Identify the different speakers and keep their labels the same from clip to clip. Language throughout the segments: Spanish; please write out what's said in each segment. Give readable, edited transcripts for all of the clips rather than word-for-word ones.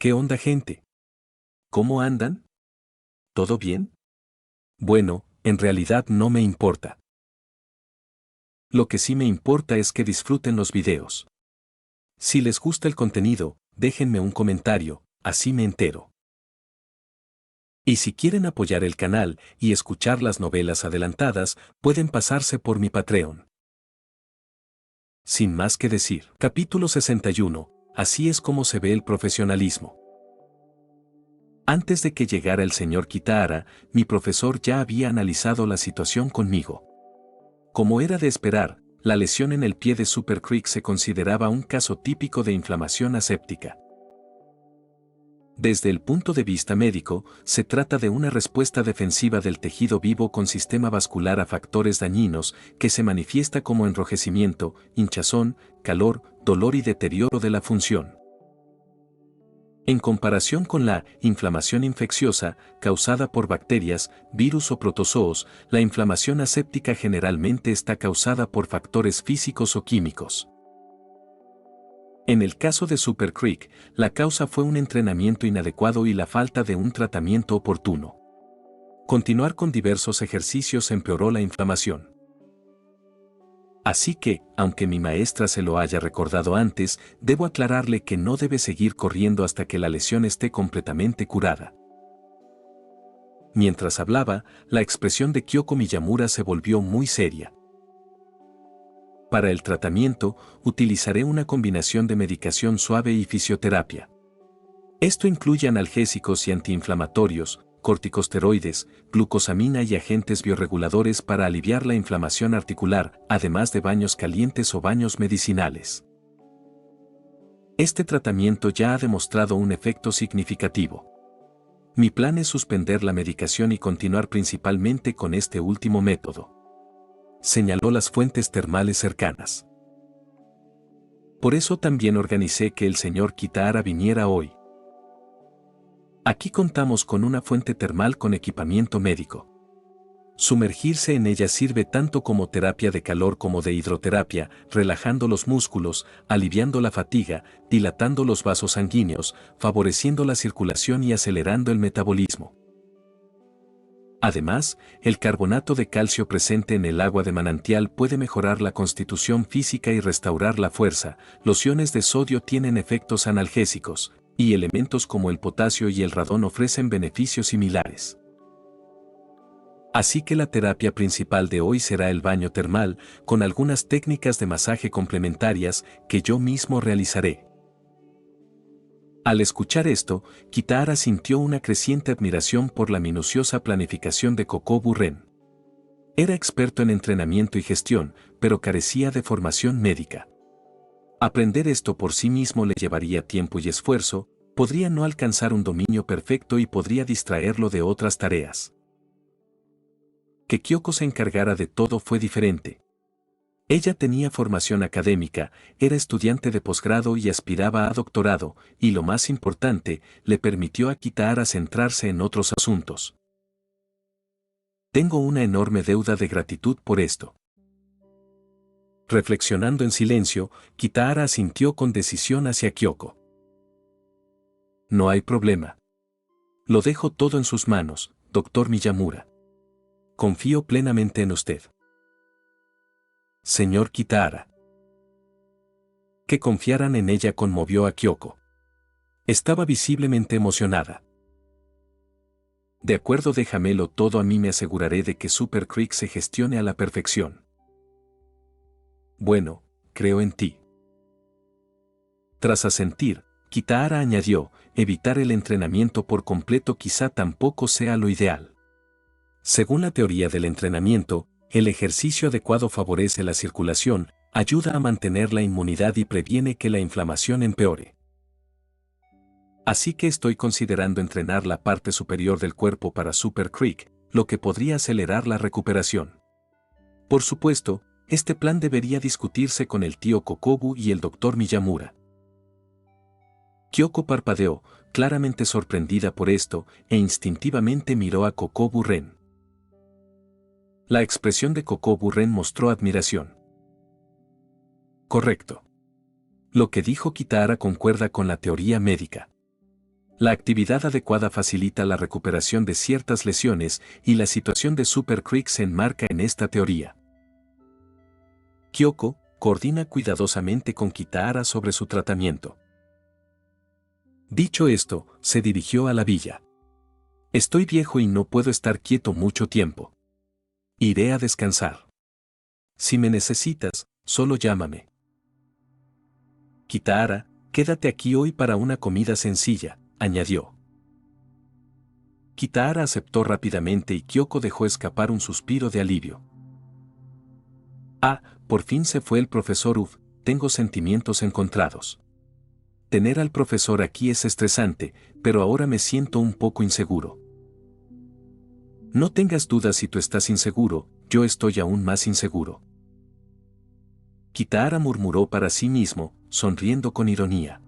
Speaker 1: ¿Qué onda, gente? ¿Cómo andan? ¿Todo bien? Bueno, en realidad no me importa. Lo que sí me importa es que disfruten los videos. Si les gusta el contenido, déjenme un comentario, así me entero. Y si quieren apoyar el canal y escuchar las novelas adelantadas, pueden pasarse por mi Patreon. Sin más que decir, capítulo 61, así es como se ve el profesionalismo. Antes de que llegara el señor Kitahara, mi profesor ya había analizado la situación conmigo. Como era de esperar, la lesión en el pie de Super Creek se consideraba un caso típico de inflamación aséptica. Desde el punto de vista médico, se trata de una respuesta defensiva del tejido vivo con sistema vascular a factores dañinos que se manifiesta como enrojecimiento, hinchazón, calor, dolor y deterioro de la función. En comparación con la inflamación infecciosa, causada por bacterias, virus o protozoos, la inflamación aséptica generalmente está causada por factores físicos o químicos. En el caso de Super Creek, la causa fue un entrenamiento inadecuado y la falta de un tratamiento oportuno. Continuar con diversos ejercicios empeoró la inflamación. Así que, aunque mi maestra se lo haya recordado antes, debo aclararle que no debe seguir corriendo hasta que la lesión esté completamente curada. Mientras hablaba, la expresión de Kyoko Miyamura se volvió muy seria. Para el tratamiento, utilizaré una combinación de medicación suave y fisioterapia. Esto incluye analgésicos y antiinflamatorios, corticosteroides, glucosamina y agentes bioreguladores para aliviar la inflamación articular, además de baños calientes o baños medicinales. Este tratamiento ya ha demostrado un efecto significativo. Mi plan es suspender la medicación y continuar principalmente con este último método. Señaló las fuentes termales cercanas. Por eso también organicé que el señor Kitahara viniera hoy. Aquí contamos con una fuente termal con equipamiento médico. Sumergirse en ella sirve tanto como terapia de calor como de hidroterapia, relajando los músculos, aliviando la fatiga, dilatando los vasos sanguíneos, favoreciendo la circulación y acelerando el metabolismo. Además, el carbonato de calcio presente en el agua de manantial puede mejorar la constitución física y restaurar la fuerza. Los iones de sodio tienen efectos analgésicos, y elementos como el potasio y el radón ofrecen beneficios similares. Así que la terapia principal de hoy será el baño termal, con algunas técnicas de masaje complementarias que yo mismo realizaré. Al escuchar esto, Kitahara sintió una creciente admiración por la minuciosa planificación de Kokobu Ren. Era experto en entrenamiento y gestión, pero carecía de formación médica. Aprender esto por sí mismo le llevaría tiempo y esfuerzo, podría no alcanzar un dominio perfecto y podría distraerlo de otras tareas. Que Kyoko se encargara de todo fue diferente. Ella tenía formación académica, era estudiante de posgrado y aspiraba a doctorado, y lo más importante, le permitió a Kitahara centrarse en otros asuntos. Tengo una enorme deuda de gratitud por esto. Reflexionando en silencio, Kitahara asintió con decisión hacia Kyoko. No hay problema. Lo dejo todo en sus manos, doctor Miyamura. Confío plenamente en usted. Señor Kitahara. Que confiaran en ella conmovió a Kyoko. Estaba visiblemente emocionada. De acuerdo, déjamelo todo, a mí me aseguraré de que Super Creek se gestione a la perfección. Bueno, creo en ti. Tras asentir, Kitahara añadió, evitar el entrenamiento por completo quizá tampoco sea lo ideal. Según la teoría del entrenamiento, el ejercicio adecuado favorece la circulación, ayuda a mantener la inmunidad y previene que la inflamación empeore. Así que estoy considerando entrenar la parte superior del cuerpo para Super Creek, lo que podría acelerar la recuperación. Por supuesto, este plan debería discutirse con el tío Kokobu y el doctor Miyamura. Kyoko parpadeó, claramente sorprendida por esto, e instintivamente miró a Kokobu Ren. La expresión de Kokobu Ren mostró admiración. Correcto. Lo que dijo Kitahara concuerda con la teoría médica. La actividad adecuada facilita la recuperación de ciertas lesiones y la situación de Super Creek se enmarca en esta teoría. Kyoko coordina cuidadosamente con Kitahara sobre su tratamiento. Dicho esto, se dirigió a la villa. Estoy viejo y no puedo estar quieto mucho tiempo. Iré a descansar. Si me necesitas, solo llámame. Kitahara, quédate aquí hoy para una comida sencilla, añadió. Kitahara aceptó rápidamente y Kyoko dejó escapar un suspiro de alivio. Ah, por fin se fue el profesor Uf, tengo sentimientos encontrados. Tener al profesor aquí es estresante, pero ahora me siento un poco inseguro. No tengas dudas si tú estás inseguro, yo estoy aún más inseguro. Kitahara murmuró para sí mismo, sonriendo con ironía.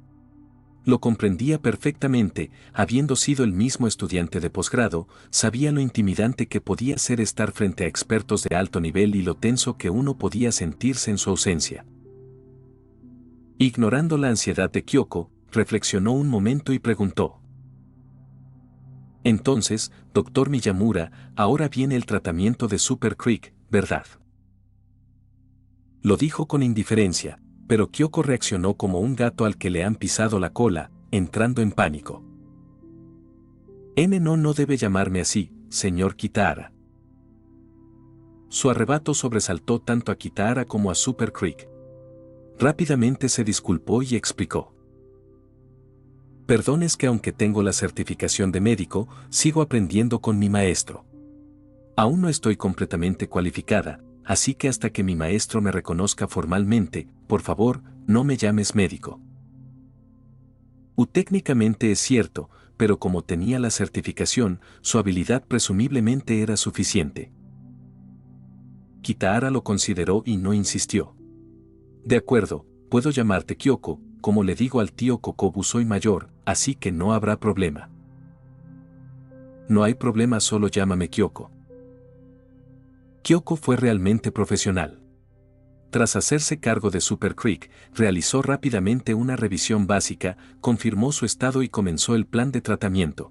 Speaker 1: Lo comprendía perfectamente, habiendo sido el mismo estudiante de posgrado, sabía lo intimidante que podía ser estar frente a expertos de alto nivel y lo tenso que uno podía sentirse en su ausencia. Ignorando la ansiedad de Kyoko, reflexionó un momento y preguntó. Entonces, doctor Miyamura, ahora viene el tratamiento de Super Creek, ¿verdad? Lo dijo con indiferencia, pero Kyoko reaccionó como un gato al que le han pisado la cola, entrando en pánico. No debe llamarme así, señor Kitahara. Su arrebato sobresaltó tanto a Kitahara como a Super Creek. Rápidamente se disculpó y explicó. Perdón, es que aunque tengo la certificación de médico, sigo aprendiendo con mi maestro. Aún no estoy completamente cualificada, así que hasta que mi maestro me reconozca formalmente, por favor, no me llames médico. Técnicamente es cierto, pero como tenía la certificación, su habilidad presumiblemente era suficiente. Kitahara lo consideró y no insistió. De acuerdo, puedo llamarte Kyoko, como le digo al tío Kokobu soy mayor, así que no habrá problema. No hay problema, solo llámame Kyoko. Kyoko fue realmente profesional. Tras hacerse cargo de Super Creek, realizó rápidamente una revisión básica, confirmó su estado y comenzó el plan de tratamiento.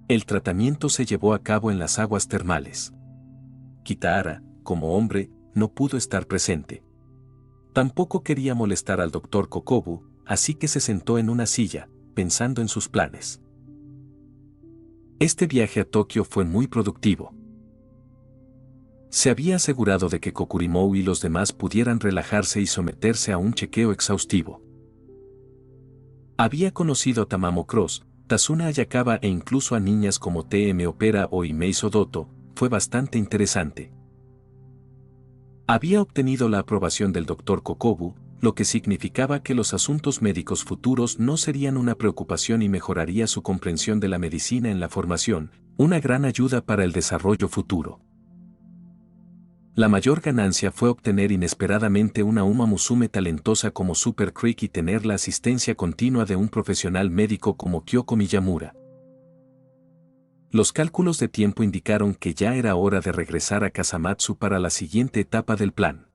Speaker 1: El tratamiento se llevó a cabo en las aguas termales. Kitahara, como hombre, no pudo estar presente. Tampoco quería molestar al doctor Kokobu, así que se sentó en una silla, pensando en sus planes. Este viaje a Tokio fue muy productivo. Se había asegurado de que Kokurimou y los demás pudieran relajarse y someterse a un chequeo exhaustivo. Había conocido a Tamamo Cross, Tazuna Ayakawa e incluso a niñas como T.M. Opera o Imei Sodoto, fue bastante interesante. Había obtenido la aprobación del Dr. Kokobu, lo que significaba que los asuntos médicos futuros no serían una preocupación y mejoraría su comprensión de la medicina en la formación, una gran ayuda para el desarrollo futuro. La mayor ganancia fue obtener inesperadamente una Uma Musume talentosa como Super Creek y tener la asistencia continua de un profesional médico como Kyoko Miyamura. Los cálculos de tiempo indicaron que ya era hora de regresar a Kasamatsu para la siguiente etapa del plan.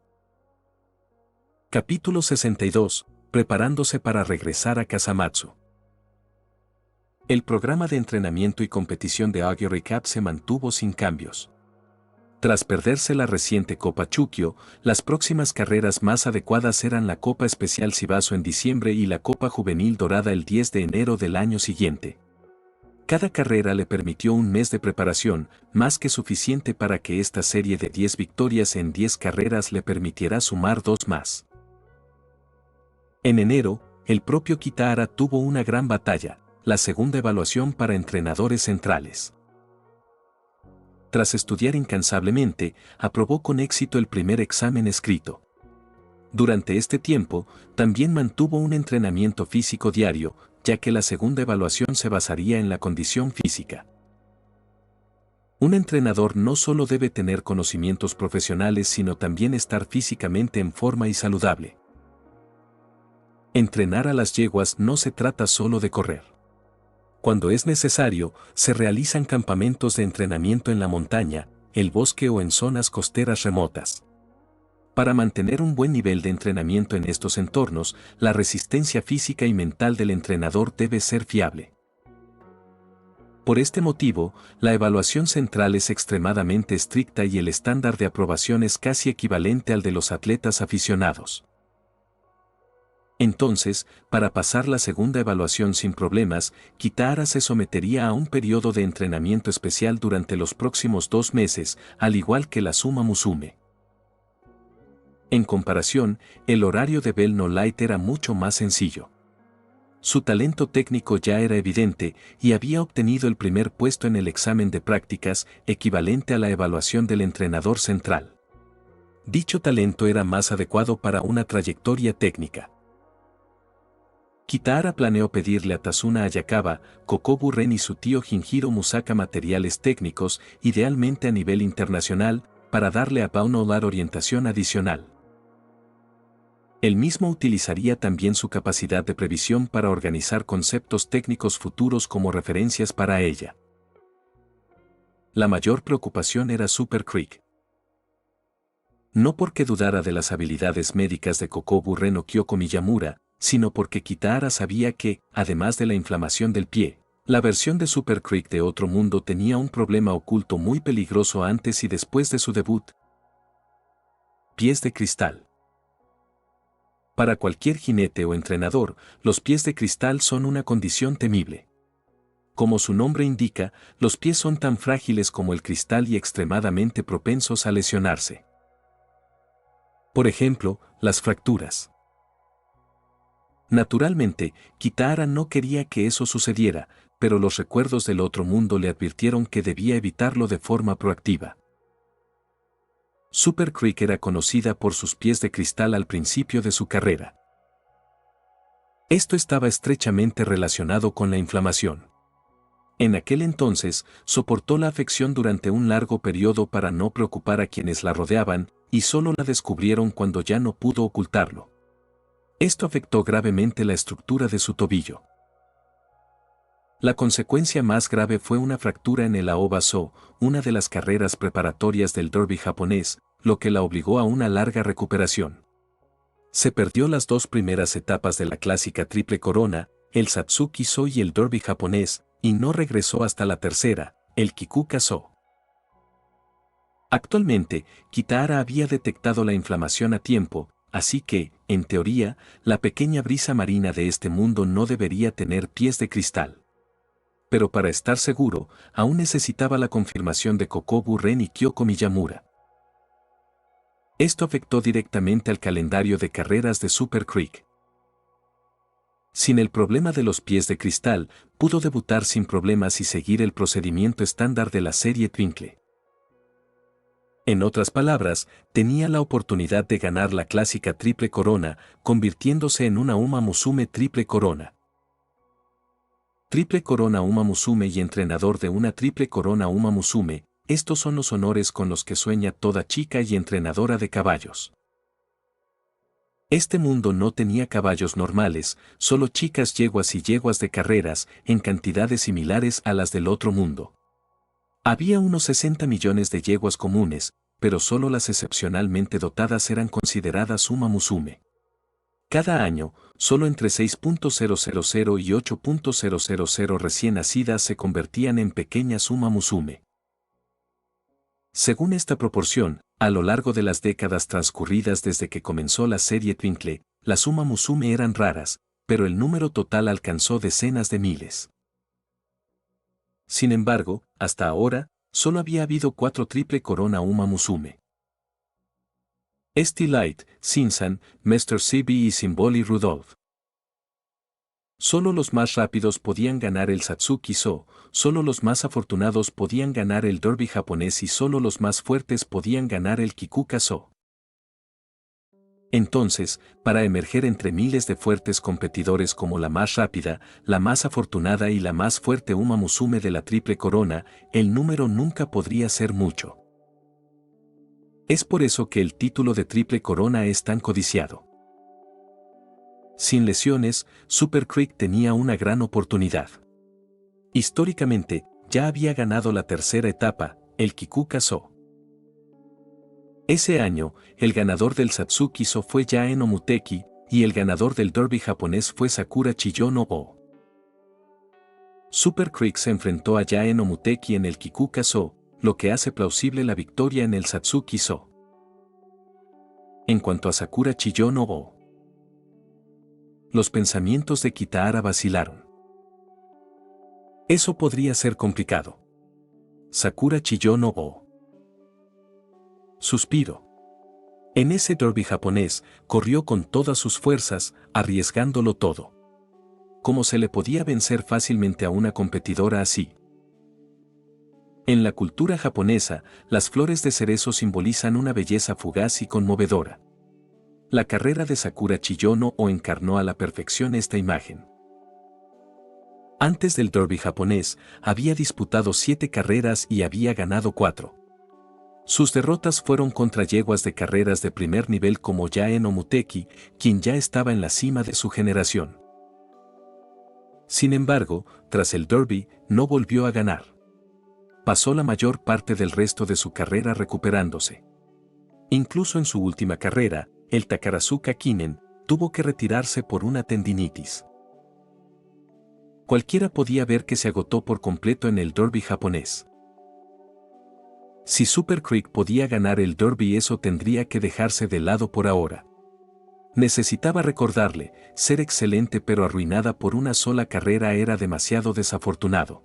Speaker 1: Capítulo 62. Preparándose para regresar a Kasamatsu. El programa de entrenamiento y competición de Aguri Cup se mantuvo sin cambios. Tras perderse la reciente Copa Chukyo, las próximas carreras más adecuadas eran la Copa Especial Shibazo en diciembre y la Copa Juvenil Dorada el 10 de enero del año siguiente. Cada carrera le permitió un mes de preparación, más que suficiente para que esta serie de 10 victorias en 10 carreras le permitiera sumar 2 más. En enero, el propio Kitahara tuvo una gran batalla, la segunda evaluación para entrenadores centrales. Tras estudiar incansablemente, aprobó con éxito el primer examen escrito. Durante este tiempo, también mantuvo un entrenamiento físico diario, ya que la segunda evaluación se basaría en la condición física. Un entrenador no solo debe tener conocimientos profesionales sino también estar físicamente en forma y saludable. Entrenar a las yeguas no se trata solo de correr. Cuando es necesario, se realizan campamentos de entrenamiento en la montaña, el bosque o en zonas costeras remotas. Para mantener un buen nivel de entrenamiento en estos entornos, la resistencia física y mental del entrenador debe ser fiable. Por este motivo, la evaluación central es extremadamente estricta y el estándar de aprobación es casi equivalente al de los atletas aficionados. Entonces, para pasar la segunda evaluación sin problemas, Kitahara se sometería a un periodo de entrenamiento especial durante los próximos 2 meses, al igual que la Suma Musume. En comparación, el horario de Bell No Light era mucho más sencillo. Su talento técnico ya era evidente y había obtenido el primer puesto en el examen de prácticas, equivalente a la evaluación del entrenador central. Dicho talento era más adecuado para una trayectoria técnica. Kitahara planeó pedirle a Tazuna Ayakawa, Kokobu Ren y su tío Jinjiro Musaka materiales técnicos, idealmente a nivel internacional, para darle a Baunolar orientación adicional. Él mismo utilizaría también su capacidad de previsión para organizar conceptos técnicos futuros como referencias para ella. La mayor preocupación era Super Creek. No porque dudara de las habilidades médicas de Kokobu Ren o Kyoko Miyamura, sino porque Kitahara sabía que, además de la inflamación del pie, la versión de Super Creek de Otro Mundo tenía un problema oculto muy peligroso antes y después de su debut. Pies de cristal. Para cualquier jinete o entrenador, los pies de cristal son una condición temible. Como su nombre indica, los pies son tan frágiles como el cristal y extremadamente propensos a lesionarse. Por ejemplo, las fracturas. Naturalmente, Kitahara no quería que eso sucediera, pero los recuerdos del Otro Mundo le advirtieron que debía evitarlo de forma proactiva. Super Creek era conocida por sus pies de cristal al principio de su carrera. Esto estaba estrechamente relacionado con la inflamación. En aquel entonces, soportó la afección durante un largo periodo para no preocupar a quienes la rodeaban, y solo la descubrieron cuando ya no pudo ocultarlo. Esto afectó gravemente la estructura de su tobillo. La consecuencia más grave fue una fractura en el Aoba-so, una de las carreras preparatorias del derby japonés, lo que la obligó a una larga recuperación. Se perdió las 2 primeras etapas de la clásica Triple Corona, el Satsuki-so y el derby japonés, y no regresó hasta la tercera, el Kikuka-so. Actualmente, Kitahara había detectado la inflamación a tiempo, así que, en teoría, la pequeña brisa marina de este mundo no debería tener pies de cristal. Pero para estar seguro, aún necesitaba la confirmación de Kokobu Ren y Kyoko Miyamura. Esto afectó directamente al calendario de carreras de Super Creek. Sin el problema de los pies de cristal, pudo debutar sin problemas y seguir el procedimiento estándar de la serie Twinkle. En otras palabras, tenía la oportunidad de ganar la clásica Triple Corona, convirtiéndose en una Uma Musume Triple Corona. Triple Corona Uma Musume y entrenador de una Triple Corona Uma Musume, estos son los honores con los que sueña toda chica y entrenadora de caballos. Este mundo no tenía caballos normales, solo chicas yeguas y yeguas de carreras, en cantidades similares a las del Otro Mundo. Había unos 60 millones de yeguas comunes, pero solo las excepcionalmente dotadas eran consideradas Uma Musume. Cada año, solo entre 6.000 y 8.000 recién nacidas se convertían en pequeñas Uma Musume. Según esta proporción, a lo largo de las décadas transcurridas desde que comenzó la serie Twinkle, las Uma Musume eran raras, pero el número total alcanzó decenas de miles. Sin embargo, hasta ahora, solo había habido 4 Triple Corona Uma Musume. Light, Shinsan, Mr. CB y Symbol Rudolph. Solo los más rápidos podían ganar el Satsuki-so, solo los más afortunados podían ganar el derby japonés y solo los más fuertes podían ganar el Kikuka-so. Entonces, para emerger entre miles de fuertes competidores como la más rápida, la más afortunada y la más fuerte Uma Musume de la Triple Corona, el número nunca podría ser mucho. Es por eso que el título de Triple Corona es tan codiciado. Sin lesiones, Super Creek tenía una gran oportunidad. Históricamente, ya había ganado la tercera etapa, el Kikuka-so. Ese año, el ganador del Satsuki-so fue Yaen Omuteki, y el ganador del derby japonés fue Sakura Chiyo-no-o. Super Creek se enfrentó a Yaen Omuteki en el Kikuka-so, lo que hace plausible la victoria en el Satsuki-so. En cuanto a Sakura Chiyo-no-o, los pensamientos de Kitahara vacilaron. Eso podría ser complicado. Sakura Chiyo-no-o. Suspiro. En ese derby japonés, corrió con todas sus fuerzas, arriesgándolo todo. ¿Cómo se le podía vencer fácilmente a una competidora así? En la cultura japonesa, las flores de cerezo simbolizan una belleza fugaz y conmovedora. La carrera de Sakura Chiyo-no-o encarnó a la perfección esta imagen. Antes del derby japonés, había disputado 7 carreras y había ganado 4. Sus derrotas fueron contra yeguas de carreras de primer nivel como Yaen Omuteki, quien ya estaba en la cima de su generación. Sin embargo, tras el derby, no volvió a ganar. Pasó la mayor parte del resto de su carrera recuperándose. Incluso en su última carrera, el Takarazuka Kinen tuvo que retirarse por una tendinitis. Cualquiera podía ver que se agotó por completo en el derby japonés. Si Super Creek podía ganar el derby, eso tendría que dejarse de lado por ahora. Necesitaba recordarle, ser excelente pero arruinada por una sola carrera era demasiado desafortunado.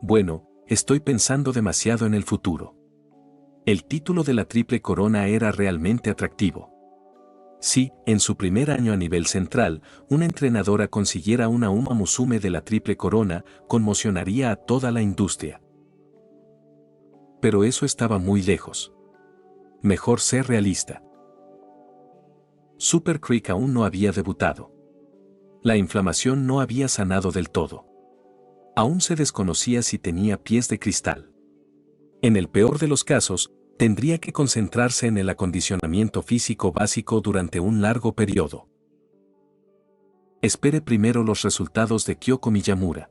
Speaker 1: Bueno, estoy pensando demasiado en el futuro. El título de la Triple Corona era realmente atractivo. Si, en su primer año a nivel central, una entrenadora consiguiera una Uma Musume de la Triple Corona, conmocionaría a toda la industria. Pero eso estaba muy lejos. Mejor ser realista. Super Creek aún no había debutado. La inflamación no había sanado del todo. Aún se desconocía si tenía pies de cristal. En el peor de los casos, tendría que concentrarse en el acondicionamiento físico básico durante un largo periodo. Espere primero los resultados de Kyoko Miyamura.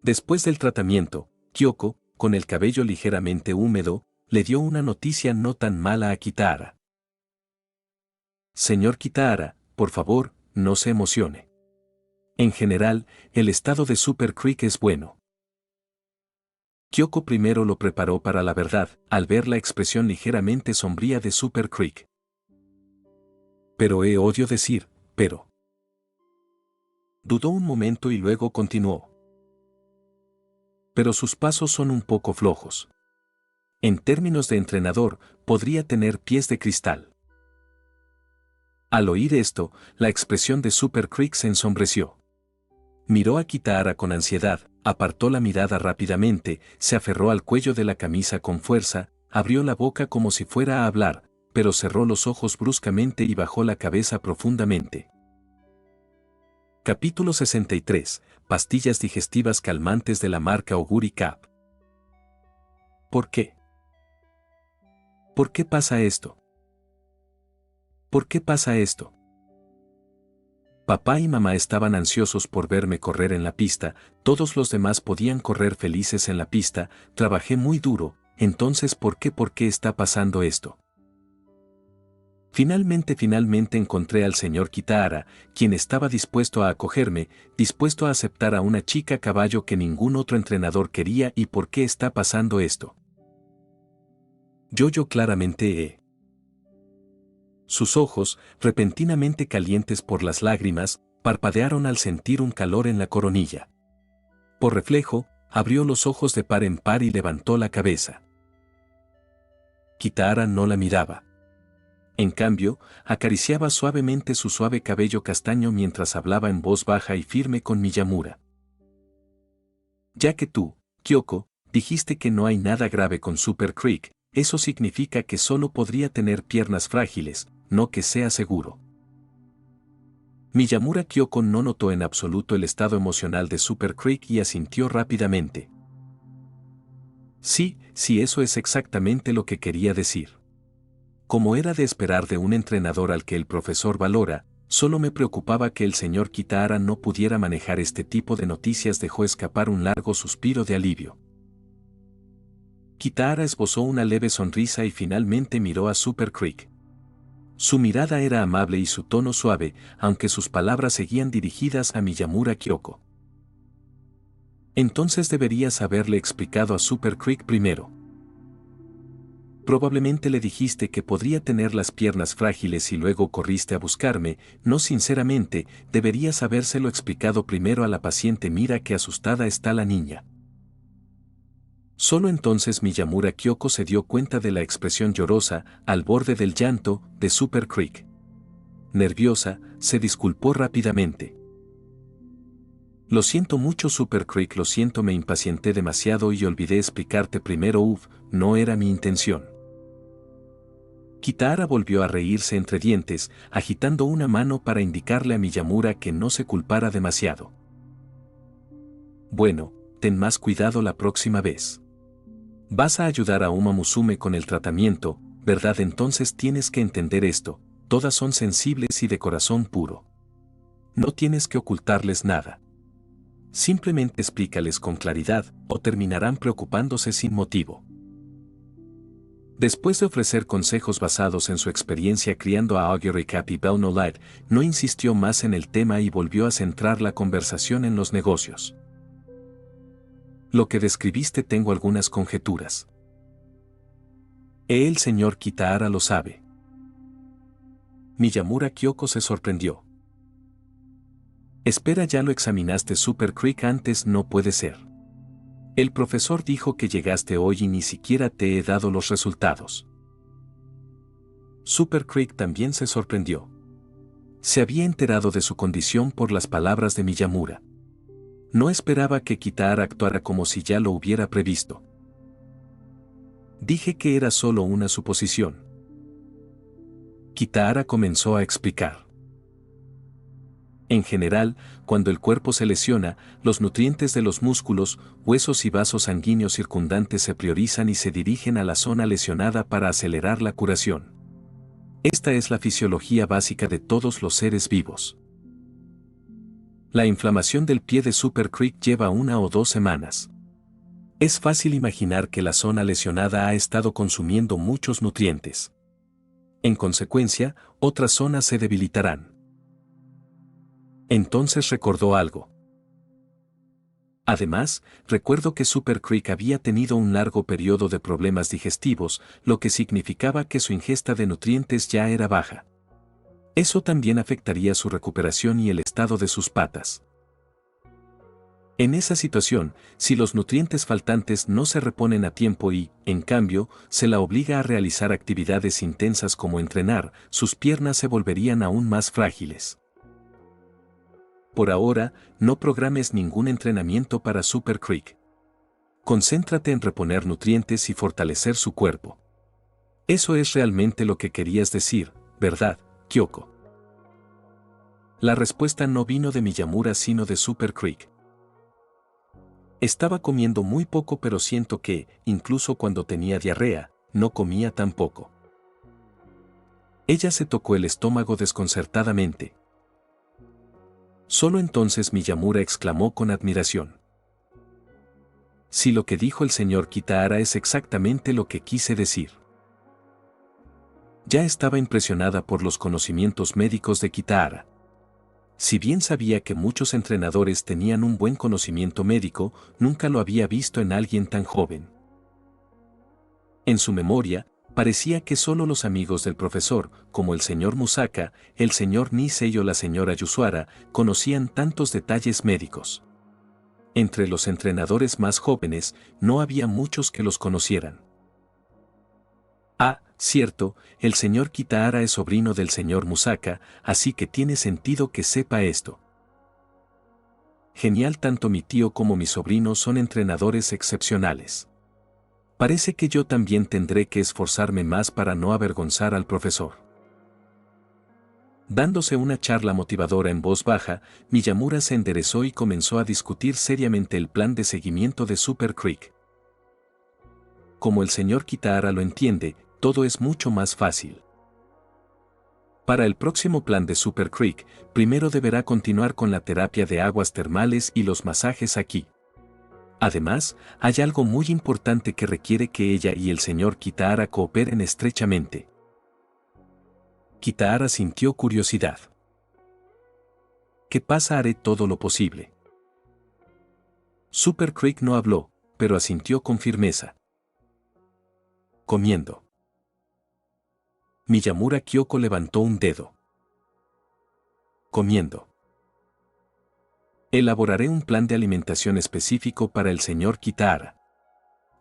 Speaker 1: Después del tratamiento, Kyoko, con el cabello ligeramente húmedo, le dio una noticia no tan mala a Kitahara. Señor Kitahara, por favor, no se emocione. En general, el estado de Super Creek es bueno. Kyoko primero lo preparó para la verdad, al ver la expresión ligeramente sombría de Super Creek. Pero odio decir, pero. Dudó un momento y luego continuó. Pero sus pasos son un poco flojos. En términos de entrenador, podría tener pies de cristal. Al oír esto, la expresión de Super Creek se ensombreció. Miró a Kitahara con ansiedad, apartó la mirada rápidamente, se aferró al cuello de la camisa con fuerza, abrió la boca como si fuera a hablar, pero cerró los ojos bruscamente y bajó la cabeza profundamente. Capítulo 63. Pastillas digestivas calmantes de la marca Oguri Cap. ¿Por qué? ¿Por qué pasa esto? ¿Por qué pasa esto? Papá y mamá estaban ansiosos por verme correr en la pista, todos los demás podían correr felices en la pista, trabajé muy duro, entonces ¿por qué está pasando esto? Finalmente encontré al señor Kitahara, quien estaba dispuesto a acogerme, dispuesto a aceptar a una chica caballo que ningún otro entrenador quería. ¿Y por qué está pasando esto? Yo claramente Sus ojos, repentinamente calientes por las lágrimas, parpadearon al sentir un calor en la coronilla. Por reflejo, abrió los ojos de par en par y levantó la cabeza. Kitahara no la miraba. En cambio, acariciaba suavemente su suave cabello castaño mientras hablaba en voz baja y firme con Miyamura. Ya que tú, Kyoko, dijiste que no hay nada grave con Super Creek, eso significa que solo podría tener piernas frágiles, no que sea seguro. Miyamura Kyoko no notó en absoluto el estado emocional de Super Creek y asintió rápidamente. Sí, eso es exactamente lo que quería decir. Como era de esperar de un entrenador al que el profesor valora, solo me preocupaba que el señor Kitahara no pudiera manejar este tipo de noticias. Dejó escapar un largo suspiro de alivio. Kitahara esbozó una leve sonrisa y finalmente miró a Super Creek. Su mirada era amable y su tono suave, aunque sus palabras seguían dirigidas a Miyamura Kyoko. Entonces deberías haberle explicado a Super Creek primero. Probablemente le dijiste que podría tener las piernas frágiles y luego corriste a buscarme. No, sinceramente, deberías habérselo explicado primero a la paciente. Mira qué asustada está la niña. Solo entonces Miyamura Kyoko se dio cuenta de la expresión llorosa, al borde del llanto, de Super Creek. Nerviosa, se disculpó rápidamente. Lo siento mucho, Super Creek, lo siento, me impacienté demasiado y olvidé explicarte primero. No era mi intención. Kitahara volvió a reírse entre dientes, agitando una mano para indicarle a Miyamura que no se culpara demasiado. Bueno, ten más cuidado la próxima vez. Vas a ayudar a Uma Musume con el tratamiento, ¿verdad? Entonces tienes que entender esto, todas son sensibles y de corazón puro. No tienes que ocultarles nada. Simplemente explícales con claridad, o terminarán preocupándose sin motivo. Después de ofrecer consejos basados en su experiencia criando a Augury Cap y Bell No Light, no insistió más en el tema y volvió a centrar la conversación en los negocios. Lo que describiste, tengo algunas conjeturas. El señor Kitahara lo sabe. Miyamura Kyoko se sorprendió. Espera, ¿ya lo examinaste, Super Creek? Antes no puede ser. El profesor dijo que llegaste hoy y ni siquiera te he dado los resultados. Super Creek también se sorprendió. Se había enterado de su condición por las palabras de Miyamura. No esperaba que Kitahara actuara como si ya lo hubiera previsto. Dije que era solo una suposición. Kitahara comenzó a explicar. En general, cuando el cuerpo se lesiona, los nutrientes de los músculos, huesos y vasos sanguíneos circundantes se priorizan y se dirigen a la zona lesionada para acelerar la curación. Esta es la fisiología básica de todos los seres vivos. La inflamación del pie de Super Creek lleva 1 o 2 semanas. Es fácil imaginar que la zona lesionada ha estado consumiendo muchos nutrientes. En consecuencia, otras zonas se debilitarán. Entonces recordó algo. Además, recuerdo que Super Creek había tenido un largo periodo de problemas digestivos, lo que significaba que su ingesta de nutrientes ya era baja. Eso también afectaría su recuperación y el estado de sus patas. En esa situación, si los nutrientes faltantes no se reponen a tiempo y, en cambio, se la obliga a realizar actividades intensas como entrenar, sus piernas se volverían aún más frágiles. Por ahora, no programes ningún entrenamiento para Super Creek. Concéntrate en reponer nutrientes y fortalecer su cuerpo. Eso es realmente lo que querías decir, ¿verdad, Kyoko? La respuesta no vino de Miyamura sino de Super Creek. Estaba comiendo muy poco, pero siento que, incluso cuando tenía diarrea, no comía tan poco. Ella se tocó el estómago desconcertadamente. Solo entonces Miyamura exclamó con admiración. Si lo que dijo el señor Kitahara es exactamente lo que quise decir. Ya estaba impresionada por los conocimientos médicos de Kitahara. Si bien sabía que muchos entrenadores tenían un buen conocimiento médico, nunca lo había visto en alguien tan joven. En su memoria, parecía que solo los amigos del profesor, como el señor Musaka, el señor Nisei o la señora Yusuara, conocían tantos detalles médicos. Entre los entrenadores más jóvenes, no había muchos que los conocieran. Ah, cierto, el señor Kitahara es sobrino del señor Musaka, así que tiene sentido que sepa esto. Genial, tanto mi tío como mi sobrino son entrenadores excepcionales. Parece que yo también tendré que esforzarme más para no avergonzar al profesor. Dándose una charla motivadora en voz baja, Miyamura se enderezó y comenzó a discutir seriamente el plan de seguimiento de Super Creek. Como el señor Kitahara lo entiende, todo es mucho más fácil. Para el próximo plan de Super Creek, primero deberá continuar con la terapia de aguas termales y los masajes aquí. Además, hay algo muy importante que requiere que ella y el señor Kitahara cooperen estrechamente. Kitahara sintió curiosidad. ¿Qué pasa? Haré todo lo posible. Super Creek no habló, pero asintió con firmeza. Comiendo. Miyamura Kyoko levantó un dedo. Comiendo. Elaboraré un plan de alimentación específico para el señor Kitahara.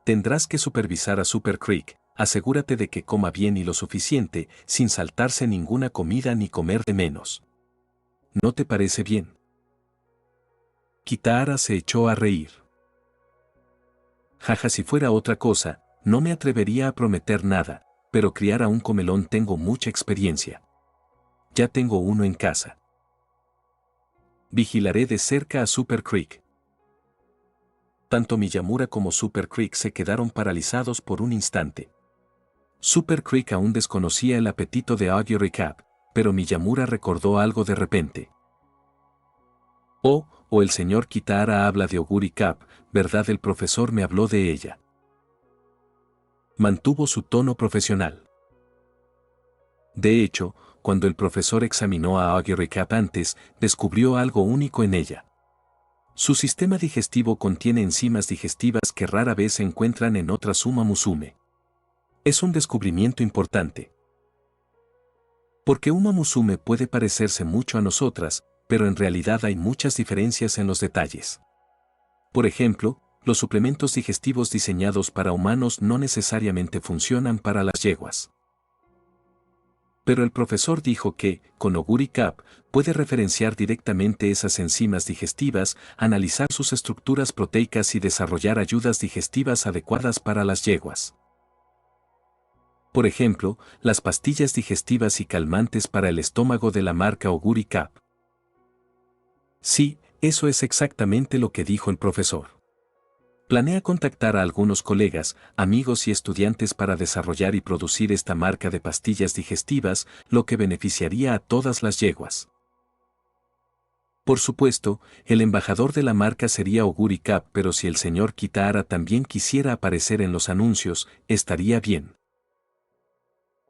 Speaker 1: Tendrás que supervisar a Super Creek, asegúrate de que coma bien y lo suficiente, sin saltarse ninguna comida ni comer de menos. ¿No te parece bien? Kitahara se echó a reír. Jaja, si fuera otra cosa, no me atrevería a prometer nada, pero criar a un comelón tengo mucha experiencia. Ya tengo uno en casa. Vigilaré de cerca a Super Creek. Tanto Miyamura como Super Creek se quedaron paralizados por un instante. Super Creek aún desconocía el apetito de Augury Cap, pero Miyamura recordó algo de repente. O el señor Kitahara habla de Augury Cap, ¿verdad? El profesor me habló de ella. Mantuvo su tono profesional. De hecho, cuando el profesor examinó a Augury Cap antes, descubrió algo único en ella. Su sistema digestivo contiene enzimas digestivas que rara vez se encuentran en otras Uma Musume. Es un descubrimiento importante. Porque Uma Musume puede parecerse mucho a nosotras, pero en realidad hay muchas diferencias en los detalles. Por ejemplo, los suplementos digestivos diseñados para humanos no necesariamente funcionan para las yeguas. Pero el profesor dijo que, con Augury Cap, puede referenciar directamente esas enzimas digestivas, analizar sus estructuras proteicas y desarrollar ayudas digestivas adecuadas para las yeguas. Por ejemplo, las pastillas digestivas y calmantes para el estómago de la marca Augury Cap. Sí, eso es exactamente lo que dijo el profesor. Planea contactar a algunos colegas, amigos y estudiantes para desarrollar y producir esta marca de pastillas digestivas, lo que beneficiaría a todas las yeguas. Por supuesto, el embajador de la marca sería Augury Cap, pero si el señor Kitahara también quisiera aparecer en los anuncios, estaría bien.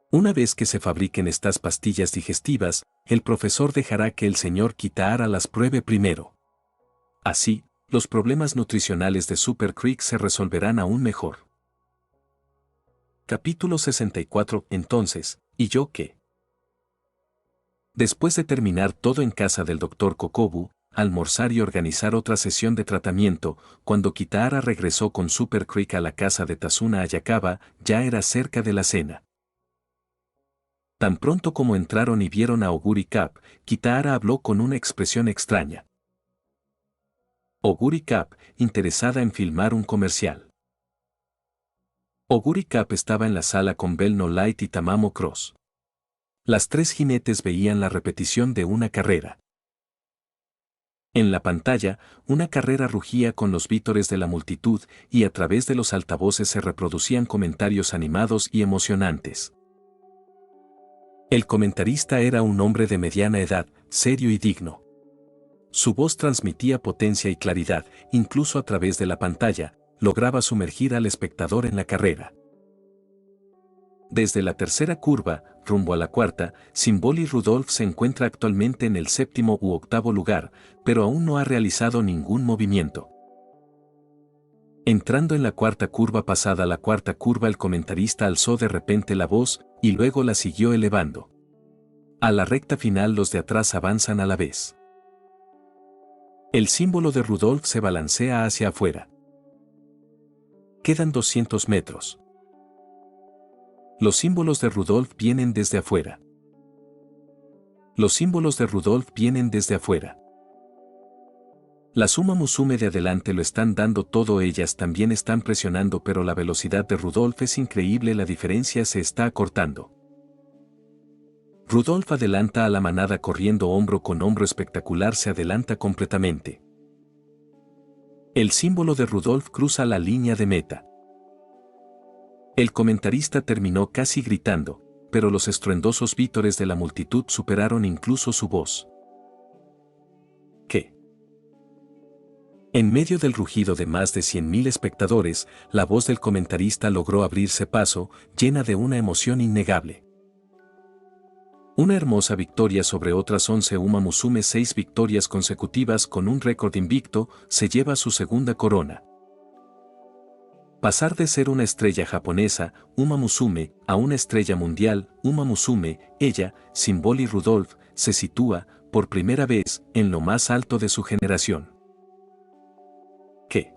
Speaker 1: Una vez que se fabriquen estas pastillas digestivas, el profesor dejará que el señor Kitahara las pruebe primero. Así, los problemas nutricionales de Super Creek se resolverán aún mejor. Capítulo 64. Entonces, ¿y yo qué? Después de terminar todo en casa del Dr. Kokobu, almorzar y organizar otra sesión de tratamiento, cuando Kitahara regresó con Super Creek a la casa de Tazuna Ayakawa, ya era cerca de la cena. Tan pronto como entraron y vieron a Augury Cap, Kitahara habló con una expresión extraña. Augury Cap, interesada en filmar un comercial. Augury Cap estaba en la sala con Bell No Light y Tamamo Cross. Las tres jinetes veían la repetición de una carrera. En la pantalla, una carrera rugía con los vítores de la multitud y a través de los altavoces se reproducían comentarios animados y emocionantes. El comentarista era un hombre de mediana edad, serio y digno. Su voz transmitía potencia y claridad, incluso a través de la pantalla, lograba sumergir al espectador en la carrera. Desde la tercera curva, rumbo a la cuarta, Symbol y Rudolph se encuentra actualmente en el séptimo u octavo lugar, pero aún no ha realizado ningún movimiento. Entrando en la cuarta curva, pasada la cuarta curva, el comentarista alzó de repente la voz, y luego la siguió elevando. A la recta final los de atrás avanzan a la vez. El símbolo de Rudolph se balancea hacia afuera. Quedan 200 metros. Los símbolos de Rudolph vienen desde afuera. Los símbolos de Rudolph vienen desde afuera. Las Uma Musume de adelante lo están dando todo, ellas también están presionando, pero la velocidad de Rudolph es increíble, la diferencia se está acortando. Rudolph adelanta a la manada corriendo hombro con hombro, espectacular, se adelanta completamente. El símbolo de Rudolph cruza la línea de meta. El comentarista terminó casi gritando, pero los estruendosos vítores de la multitud superaron incluso su voz. ¿Qué? En medio del rugido de más de 100.000 espectadores, la voz del comentarista logró abrirse paso, llena de una emoción innegable. Una hermosa victoria sobre otras 11. Uma Musume, 6 victorias consecutivas con un récord invicto, se lleva su segunda corona. Pasar de ser una estrella japonesa, Uma Musume, a una estrella mundial, Uma Musume, ella, Simboli Rudolph, se sitúa, por primera vez, en lo más alto de su generación. ¿Qué?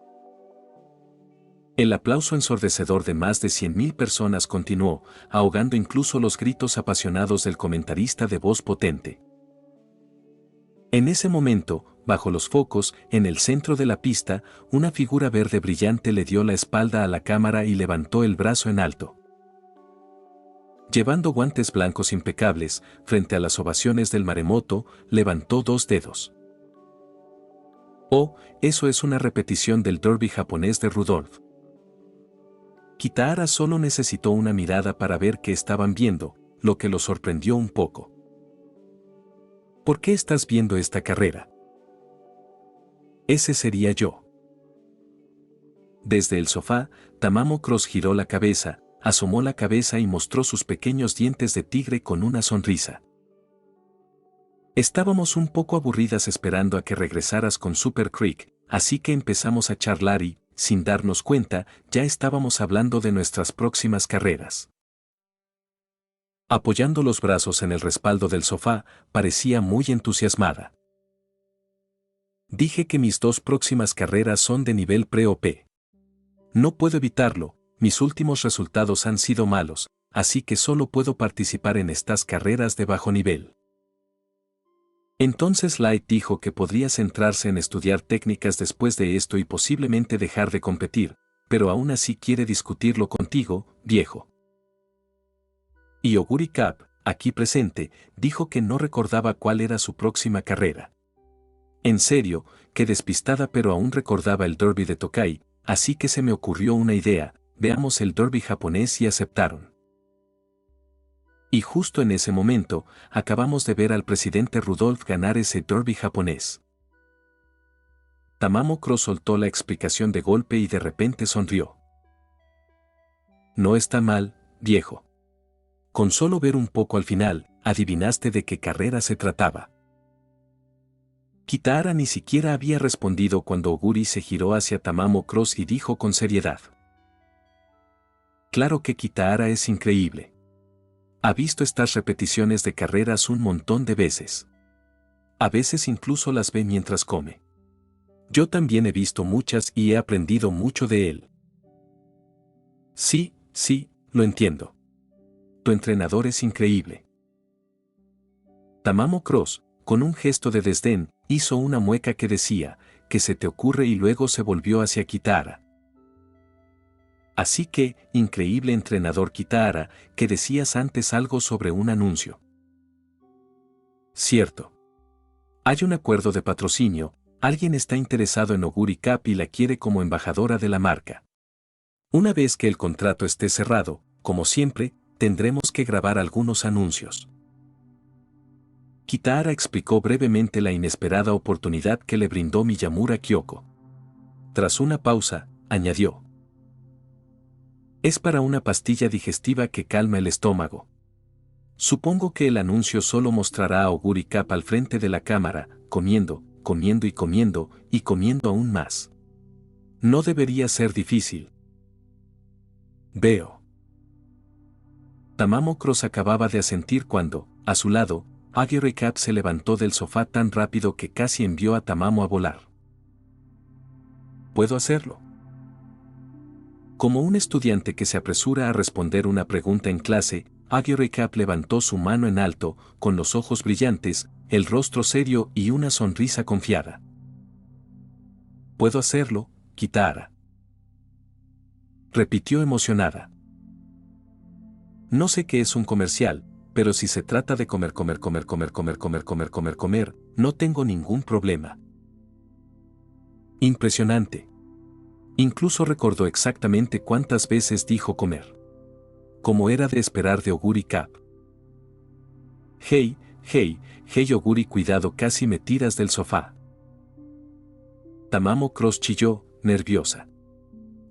Speaker 1: El aplauso ensordecedor de más de 100.000 personas continuó, ahogando incluso los gritos apasionados del comentarista de voz potente. En ese momento, bajo los focos, en el centro de la pista, una figura verde brillante le dio la espalda a la cámara y levantó el brazo en alto. Llevando guantes blancos impecables, frente a las ovaciones del maremoto, levantó 2 dedos. Oh, eso es una repetición del derby japonés de Rudolph. Kitahara solo necesitó una mirada para ver qué estaban viendo, lo que lo sorprendió un poco. ¿Por qué estás viendo esta carrera? Ese sería yo. Desde el sofá, Tamamo Cross giró la cabeza, asomó la cabeza y mostró sus pequeños dientes de tigre con una sonrisa. Estábamos un poco aburridas esperando a que regresaras con Super Creek, así que empezamos a charlar y, sin darnos cuenta, ya estábamos hablando de nuestras próximas carreras. Apoyando los brazos en el respaldo del sofá, parecía muy entusiasmada. Dije que mis 2 próximas carreras son de nivel pre-OP. No puedo evitarlo, mis últimos resultados han sido malos, así que solo puedo participar en estas carreras de bajo nivel. Entonces Light dijo que podría centrarse en estudiar técnicas después de esto y posiblemente dejar de competir, pero aún así quiere discutirlo contigo, viejo. Y Oguri Cap, aquí presente, dijo que no recordaba cuál era su próxima carrera. En serio, que despistada, pero aún recordaba el derby de Tokai, así que se me ocurrió una idea, veamos el derby japonés y aceptaron. Y justo en ese momento, acabamos de ver al presidente Rudolph ganar ese derby japonés. Tamamo Cross soltó la explicación de golpe y de repente sonrió. No está mal, viejo. Con solo ver un poco al final, adivinaste de qué carrera se trataba. Kitahara ni siquiera había respondido cuando Oguri se giró hacia Tamamo Cross y dijo con seriedad. Claro que Kitahara es increíble. Ha visto estas repeticiones de carreras un montón de veces. A veces incluso las ve mientras come. Yo también he visto muchas y he aprendido mucho de él. Sí, lo entiendo. Tu entrenador es increíble. Tamamo Cross, con un gesto de desdén, hizo una mueca que decía, ¿qué se te ocurre? Y luego se volvió hacia Kitahara. Así que, increíble entrenador Kitahara, que decías antes algo sobre un anuncio. Cierto. Hay un acuerdo de patrocinio, alguien está interesado en Oguri Cap y la quiere como embajadora de la marca. Una vez que el contrato esté cerrado, como siempre, tendremos que grabar algunos anuncios. Kitahara explicó brevemente la inesperada oportunidad que le brindó Miyamura Kyoko. Tras una pausa, añadió. Es para una pastilla digestiva que calma el estómago. Supongo que el anuncio solo mostrará a Oguri Cap al frente de la cámara, comiendo y comiendo aún más. No debería ser difícil. Veo. Tamamo Cross acababa de asentir cuando, a su lado, Oguri Cap se levantó del sofá tan rápido que casi envió a Tamamo a volar. ¿Puedo hacerlo? Como un estudiante que se apresura a responder una pregunta en clase, Oguri Cap levantó su mano en alto, con los ojos brillantes, el rostro serio y una sonrisa confiada. ¿Puedo hacerlo, Kitahara? Repitió emocionada. No sé qué es un comercial, pero si se trata de comer, no tengo ningún problema. Impresionante. Incluso recordó exactamente cuántas veces dijo comer. Como era de esperar de Oguri Cap. Hey, Oguri, cuidado, casi me tiras del sofá. Tamamo Cross chilló, nerviosa.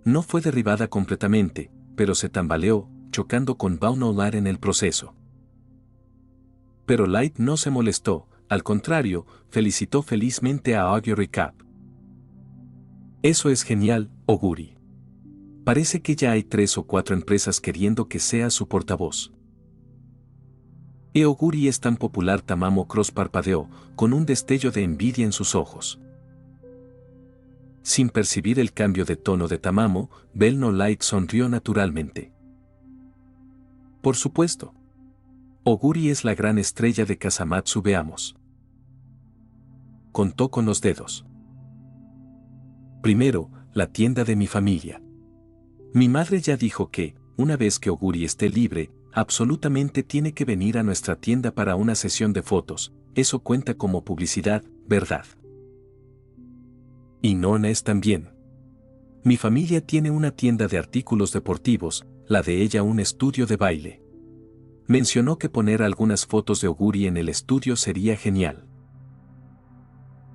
Speaker 1: No fue derribada completamente, pero se tambaleó, chocando con Bao Lar en el proceso. Pero Light no se molestó, al contrario, felicitó felizmente a Augury Cap. Eso es genial, Oguri. Parece que ya hay 3 o 4 empresas queriendo que sea su portavoz. Oguri es tan popular. Tamamo Cross parpadeó, con un destello de envidia en sus ojos. Sin percibir el cambio de tono de Tamamo, Bell Light sonrió naturalmente. Por supuesto. Oguri es la gran estrella de Kasamatsu. Veamos. Contó con los dedos. Primero, la tienda de mi familia. Mi madre ya dijo que, una vez que Oguri esté libre, absolutamente tiene que venir a nuestra tienda para una sesión de fotos. Eso cuenta como publicidad, ¿verdad? Y Nona es también. Mi familia tiene una tienda de artículos deportivos, la de ella un estudio de baile. Mencionó que poner algunas fotos de Oguri en el estudio sería genial.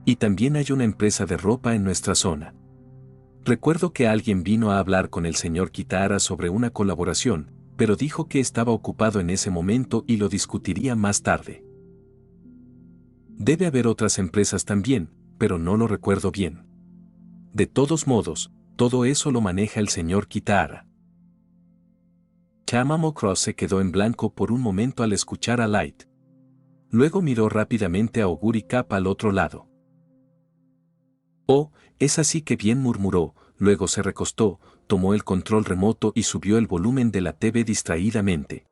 Speaker 1: Y también hay una empresa de ropa en nuestra zona. Recuerdo que alguien vino a hablar con el señor Kitahara sobre una colaboración, pero dijo que estaba ocupado en ese momento y lo discutiría más tarde. Debe haber otras empresas también, pero no lo recuerdo bien. De todos modos, todo eso lo maneja el señor Kitahara. Tamamo Cross se quedó en blanco por un momento al escuchar a Light. Luego miró rápidamente a Oguri Cap al otro lado. Oh, es así que bien, murmuró, luego se recostó, tomó el control remoto y subió el volumen de la TV distraídamente.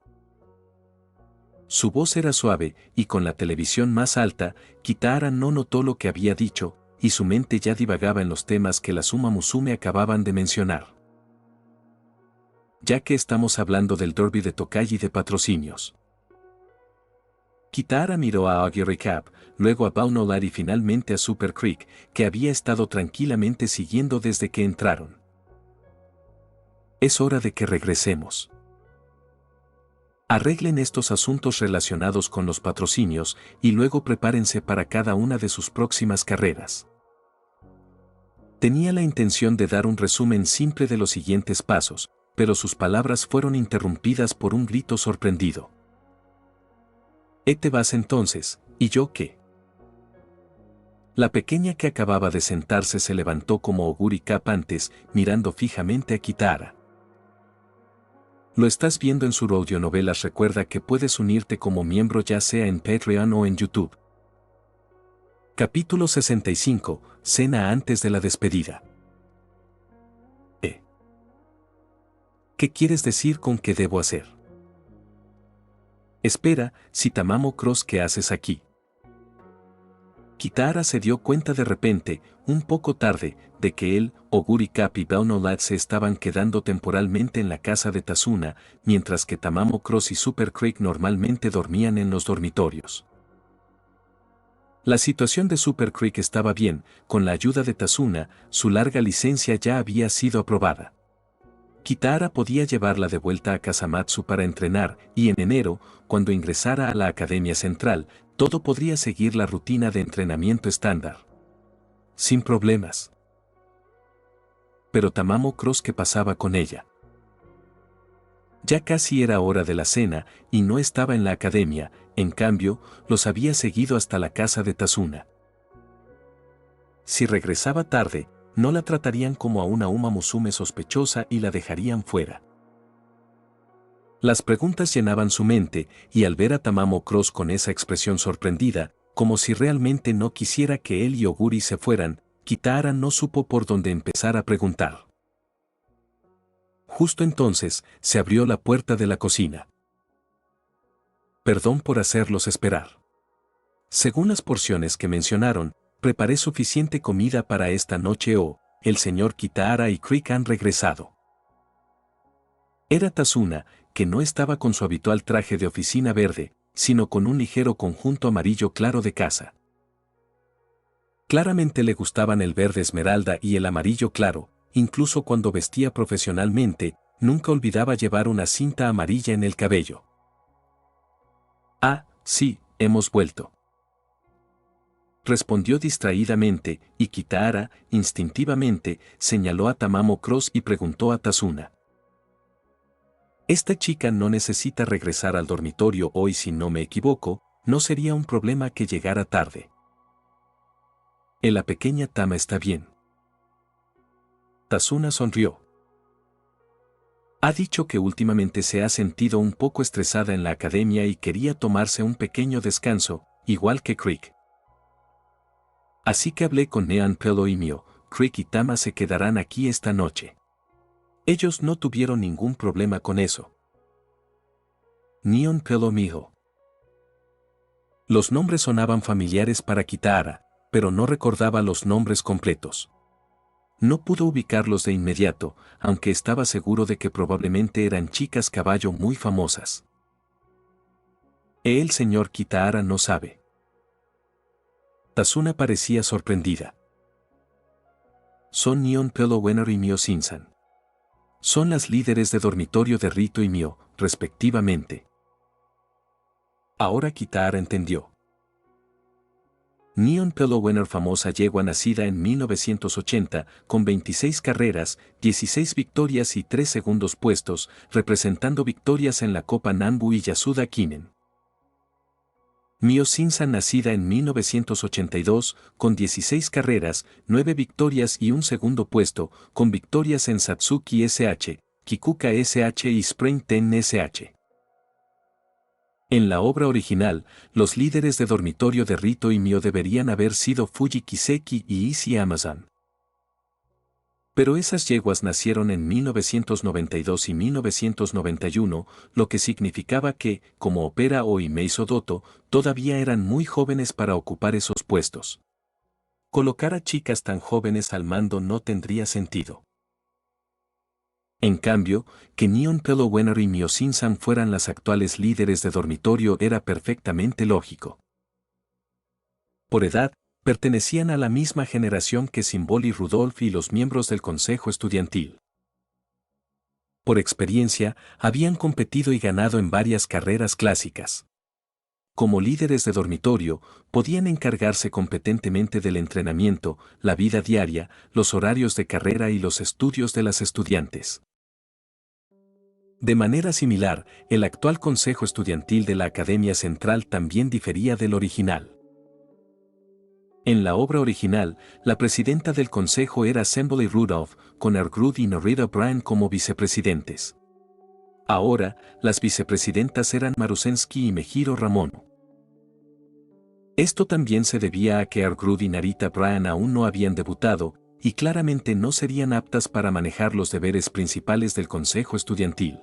Speaker 1: Su voz era suave, y con la televisión más alta, Kitahara no notó lo que había dicho, y su mente ya divagaba en los temas que las Uma Musume acababan de mencionar. Ya que estamos hablando del derby de Tokai y de patrocinios. Kitahara miró a Augury Cap, luego a Bao Lar y finalmente a Super Creek, que había estado tranquilamente siguiendo desde que entraron. Es hora de que regresemos. Arreglen estos asuntos relacionados con los patrocinios y luego prepárense para cada una de sus próximas carreras. Tenía la intención de dar un resumen simple de los siguientes pasos, pero sus palabras fueron interrumpidas por un grito sorprendido. ¿Te vas entonces? ¿Y yo qué? La pequeña que acababa de sentarse se levantó como Oguri Cap antes, mirando fijamente a Kitahara. Lo estás viendo en su audionovelas. Recuerda que puedes unirte como miembro ya sea en Patreon o en YouTube. Capítulo 65, Cena antes de la despedida. ¿Qué quieres decir con qué debo hacer? Espera, si Tamamo Cross, ¿qué haces aquí? Kitahara se dio cuenta de repente, un poco tarde, de que él, Oguri Cap y Bao Lar se estaban quedando temporalmente en la casa de Tazuna, mientras que Tamamo Cross y Super Creek normalmente dormían en los dormitorios. La situación de Super Creek estaba bien, con la ayuda de Tazuna, su larga licencia ya había sido aprobada. Kitahara podía llevarla de vuelta a Kasamatsu para entrenar, y en enero, cuando ingresara a la Academia Central, todo podría seguir la rutina de entrenamiento estándar. Sin problemas. Pero Tamamo Cross, ¿qué pasaba con ella? Ya casi era hora de la cena, y no estaba en la academia, en cambio, los había seguido hasta la casa de Tazuna. Si regresaba tarde, no la tratarían como a una Uma Musume sospechosa y la dejarían fuera. Las preguntas llenaban su mente, y al ver a Tamamo Cross con esa expresión sorprendida, como si realmente no quisiera que él y Oguri se fueran, Kitahara no supo por dónde empezar a preguntar. Justo entonces, se abrió la puerta de la cocina. Perdón por hacerlos esperar. Según las porciones que mencionaron, preparé suficiente comida para esta noche. El señor Kitahara y Creek han regresado. Era Tazuna, que no estaba con su habitual traje de oficina verde, sino con un ligero conjunto amarillo claro de casa. Claramente le gustaban el verde esmeralda y el amarillo claro, incluso cuando vestía profesionalmente, nunca olvidaba llevar una cinta amarilla en el cabello. Ah, sí, hemos vuelto. respondió distraídamente, y Kitahara, instintivamente, señaló a Tamamo Cross y preguntó a Tazuna. Esta chica no necesita regresar al dormitorio hoy si no me equivoco, no sería un problema que llegara tarde. La pequeña Tama está bien. Tazuna sonrió. Ha dicho que últimamente se ha sentido un poco estresada en la academia y quería tomarse un pequeño descanso, igual que Creek. Así que hablé con Neon Pillow y Mio, Creek y Tama se quedarán aquí esta noche. Ellos no tuvieron ningún problema con eso. Neon Pillow mijo. Los nombres sonaban familiares para Kitahara, pero no recordaba los nombres completos. No pudo ubicarlos de inmediato, aunque estaba seguro de que probablemente eran chicas caballo muy famosas. El señor Kitahara no sabe. Tazuna parecía sorprendida. Son Neon Pillow Winner y Mio Shinsan. Son las líderes de dormitorio de Rito y Mio, respectivamente. Ahora Kitahara entendió. Neon Pillow Winner, famosa yegua nacida en 1980, con 26 carreras, 16 victorias y 3 segundos puestos, representando victorias en la Copa Nambu y Yasuda Kinen. Mio Shinsan, nacida en 1982, con 16 carreras, 9 victorias y un segundo puesto, con victorias en Satsuki SH, Kikuka SH y Spring Ten SH. En la obra original, los líderes de dormitorio de Rito y Mio deberían haber sido Fuji Kiseki y Issei Amazon. Pero esas yeguas nacieron en 1992 y 1991, lo que significaba que, como Opera o Imei Sodoto, todavía eran muy jóvenes para ocupar esos puestos. Colocar a chicas tan jóvenes al mando no tendría sentido. En cambio, que Neon Pillow Winner y Mio Shinsan fueran las actuales líderes de dormitorio era perfectamente lógico. Por edad, pertenecían a la misma generación que Symbol y Rudolph y los miembros del consejo estudiantil. Por experiencia, habían competido y ganado en varias carreras clásicas. Como líderes de dormitorio, podían encargarse competentemente del entrenamiento, la vida diaria, los horarios de carrera y los estudios de las estudiantes. De manera similar, el actual consejo estudiantil de la Academia Central también difería del original. En la obra original, la presidenta del consejo era Assembly Rudolph, con Ergrud y Norita Bryan como vicepresidentes. Ahora, las vicepresidentas eran Marusensky y Mejiro Ramono. Esto también se debía a que Ergrud y Narita Bryan aún no habían debutado, y claramente no serían aptas para manejar los deberes principales del consejo estudiantil.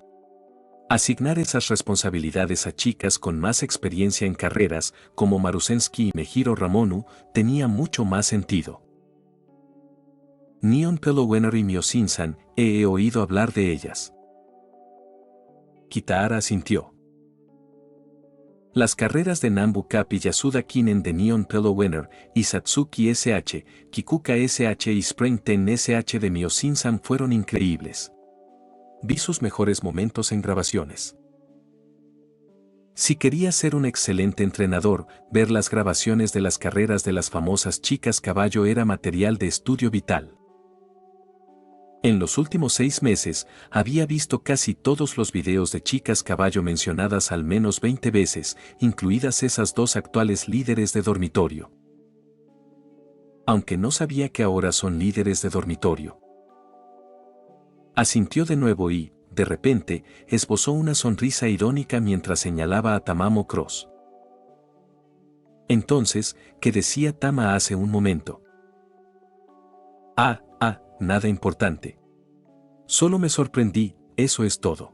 Speaker 1: Asignar esas responsabilidades a chicas con más experiencia en carreras, como Marusensky y Mejiro Ramono, tenía mucho más sentido. Neon Pillow Winner y Mio Shinsan, he oído hablar de ellas. Kitahara asintió. Las carreras de Nambu Cup y Yasuda Kinen de Neon Pillow Winner y Satsuki SH, Kikuka SH y Spring Ten SH de Mio Shinsan fueron increíbles. Vi sus mejores momentos en grabaciones. Si quería ser un excelente entrenador, ver las grabaciones de las carreras de las famosas chicas caballo era material de estudio vital. En los últimos 6 meses, había visto casi todos los videos de chicas caballo mencionadas al menos 20 veces, incluidas esas dos actuales líderes de dormitorio. Aunque no sabía que ahora son líderes de dormitorio. Asintió de nuevo y, de repente, esbozó una sonrisa irónica mientras señalaba a Tamamo Cross. Entonces, ¿qué decía Tama hace un momento? Nada importante. Solo me sorprendí, eso es todo.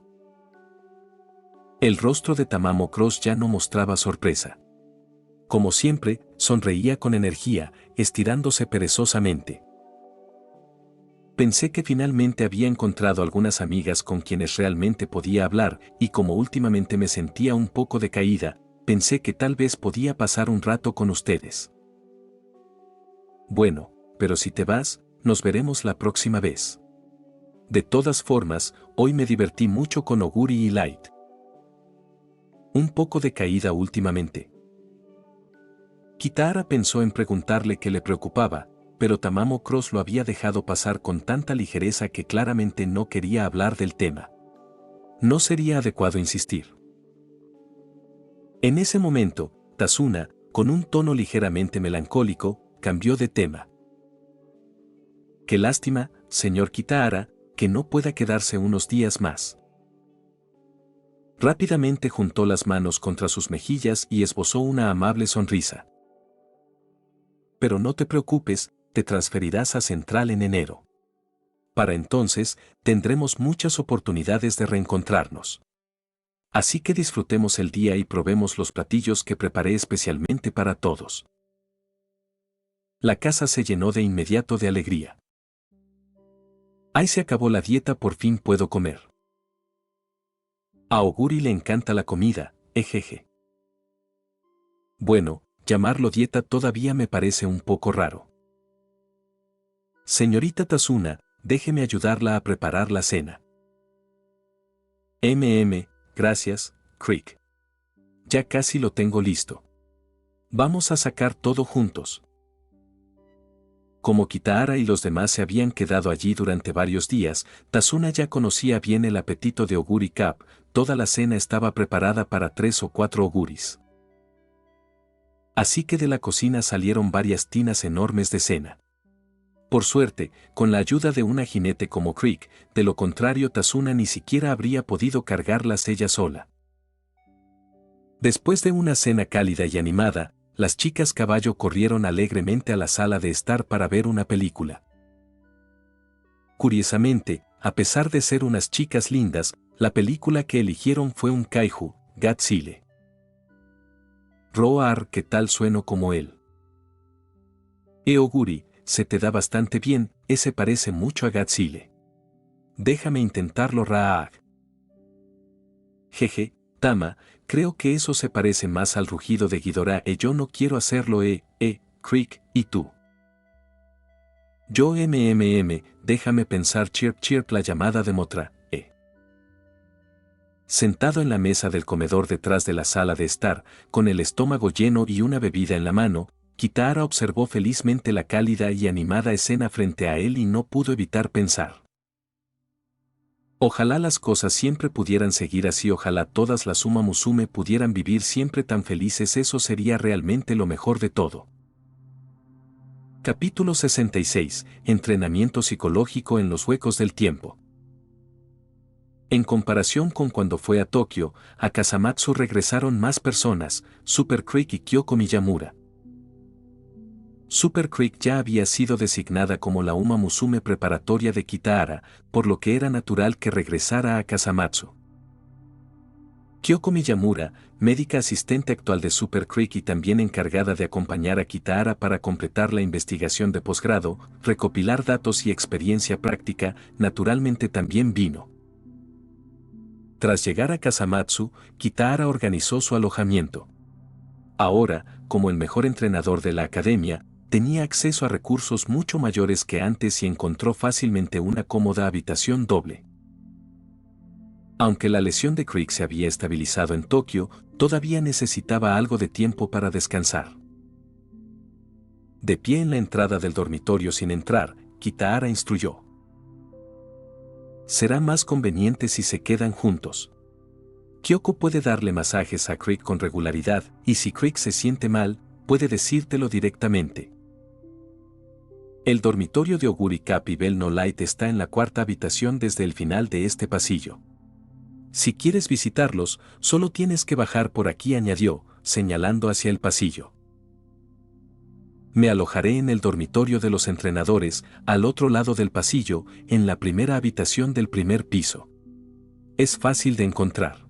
Speaker 1: El rostro de Tamamo Cross ya no mostraba sorpresa. Como siempre, sonreía con energía, estirándose perezosamente. Pensé que finalmente había encontrado algunas amigas con quienes realmente podía hablar, y como últimamente me sentía un poco decaída, pensé que tal vez podía pasar un rato con ustedes. Bueno, pero si te vas, nos veremos la próxima vez. De todas formas, hoy me divertí mucho con Oguri y Light. Un poco decaída últimamente. Kitahara pensó en preguntarle qué le preocupaba, pero Tamamo Cross lo había dejado pasar con tanta ligereza que claramente no quería hablar del tema. No sería adecuado insistir. En ese momento, Tazuna, con un tono ligeramente melancólico, cambió de tema. Qué lástima, señor Kitahara, que no pueda quedarse unos días más. Rápidamente juntó las manos contra sus mejillas y esbozó una amable sonrisa. Pero no te preocupes, te transferirás a Central en enero. Para entonces, tendremos muchas oportunidades de reencontrarnos. Así que disfrutemos el día y probemos los platillos que preparé especialmente para todos. La casa se llenó de inmediato de alegría. ¡Ay, se acabó la dieta, por fin puedo comer! A Oguri le encanta la comida, ejeje. Bueno, llamarlo dieta todavía me parece un poco raro. Señorita Tazuna, déjeme ayudarla a preparar la cena. Gracias, Creek. Ya casi lo tengo listo. Vamos a sacar todo juntos. Como Kitahara y los demás se habían quedado allí durante varios días, Tazuna ya conocía bien el apetito de Oguri Cap. Toda la cena estaba preparada para 3 o 4 oguris. Así que de la cocina salieron varias tinas enormes de cena. Por suerte, con la ayuda de una jinete como Creek, de lo contrario Tazuna ni siquiera habría podido cargarlas ella sola. Después de una cena cálida y animada, las chicas caballo corrieron alegremente a la sala de estar para ver una película. Curiosamente, a pesar de ser unas chicas lindas, la película que eligieron fue un kaiju, Godzilla. Roar, ¿qué tal sueno como él? Oguri, se te da bastante bien, ese parece mucho a Godzilla. Déjame intentarlo, Raag. Jeje, Tama, creo que eso se parece más al rugido de Ghidorah y yo no quiero hacerlo, Creek, ¿y tú? Yo déjame pensar, chirp chirp, la llamada de Mothra, Sentado en la mesa del comedor detrás de la sala de estar, con el estómago lleno y una bebida en la mano, Kitahara observó felizmente la cálida y animada escena frente a él y no pudo evitar pensar. Ojalá las cosas siempre pudieran seguir así, ojalá todas las Uma Musume pudieran vivir siempre tan felices, eso sería realmente lo mejor de todo. Capítulo 66. Entrenamiento psicológico en los huecos del tiempo. En comparación con cuando fue a Tokio, a Kasamatsu regresaron más personas, Super Creek y Kyoko Miyamura. Super Creek ya había sido designada como la Uma Musume preparatoria de Kitahara, por lo que era natural que regresara a Kasamatsu. Kyoko Miyamura, médica asistente actual de Super Creek y también encargada de acompañar a Kitahara para completar la investigación de posgrado, recopilar datos y experiencia práctica, naturalmente también vino. Tras llegar a Kasamatsu, Kitahara organizó su alojamiento. Ahora, como el mejor entrenador de la academia, tenía acceso a recursos mucho mayores que antes y encontró fácilmente una cómoda habitación doble. Aunque la lesión de Creek se había estabilizado en Tokio, todavía necesitaba algo de tiempo para descansar. De pie en la entrada del dormitorio sin entrar, Kitahara instruyó. Será más conveniente si se quedan juntos. Kyoko puede darle masajes a Creek con regularidad, y si Creek se siente mal, puede decírtelo directamente. El dormitorio de Oguri Cap y Bell No Light está en la 4ª habitación desde el final de este pasillo. Si quieres visitarlos, solo tienes que bajar por aquí, añadió, señalando hacia el pasillo. Me alojaré en el dormitorio de los entrenadores, al otro lado del pasillo, en la primera habitación del primer piso. Es fácil de encontrar.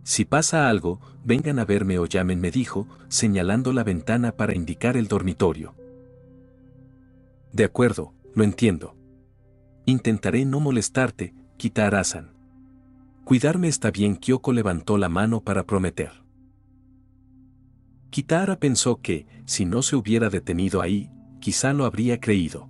Speaker 1: Si pasa algo, vengan a verme o llamen, me dijo, señalando la ventana para indicar el dormitorio. De acuerdo, lo entiendo. Intentaré no molestarte, Kitahara-san. Cuidarme está bien. Kyoko levantó la mano para prometer. Kitahara pensó que, si no se hubiera detenido ahí, quizá lo habría creído.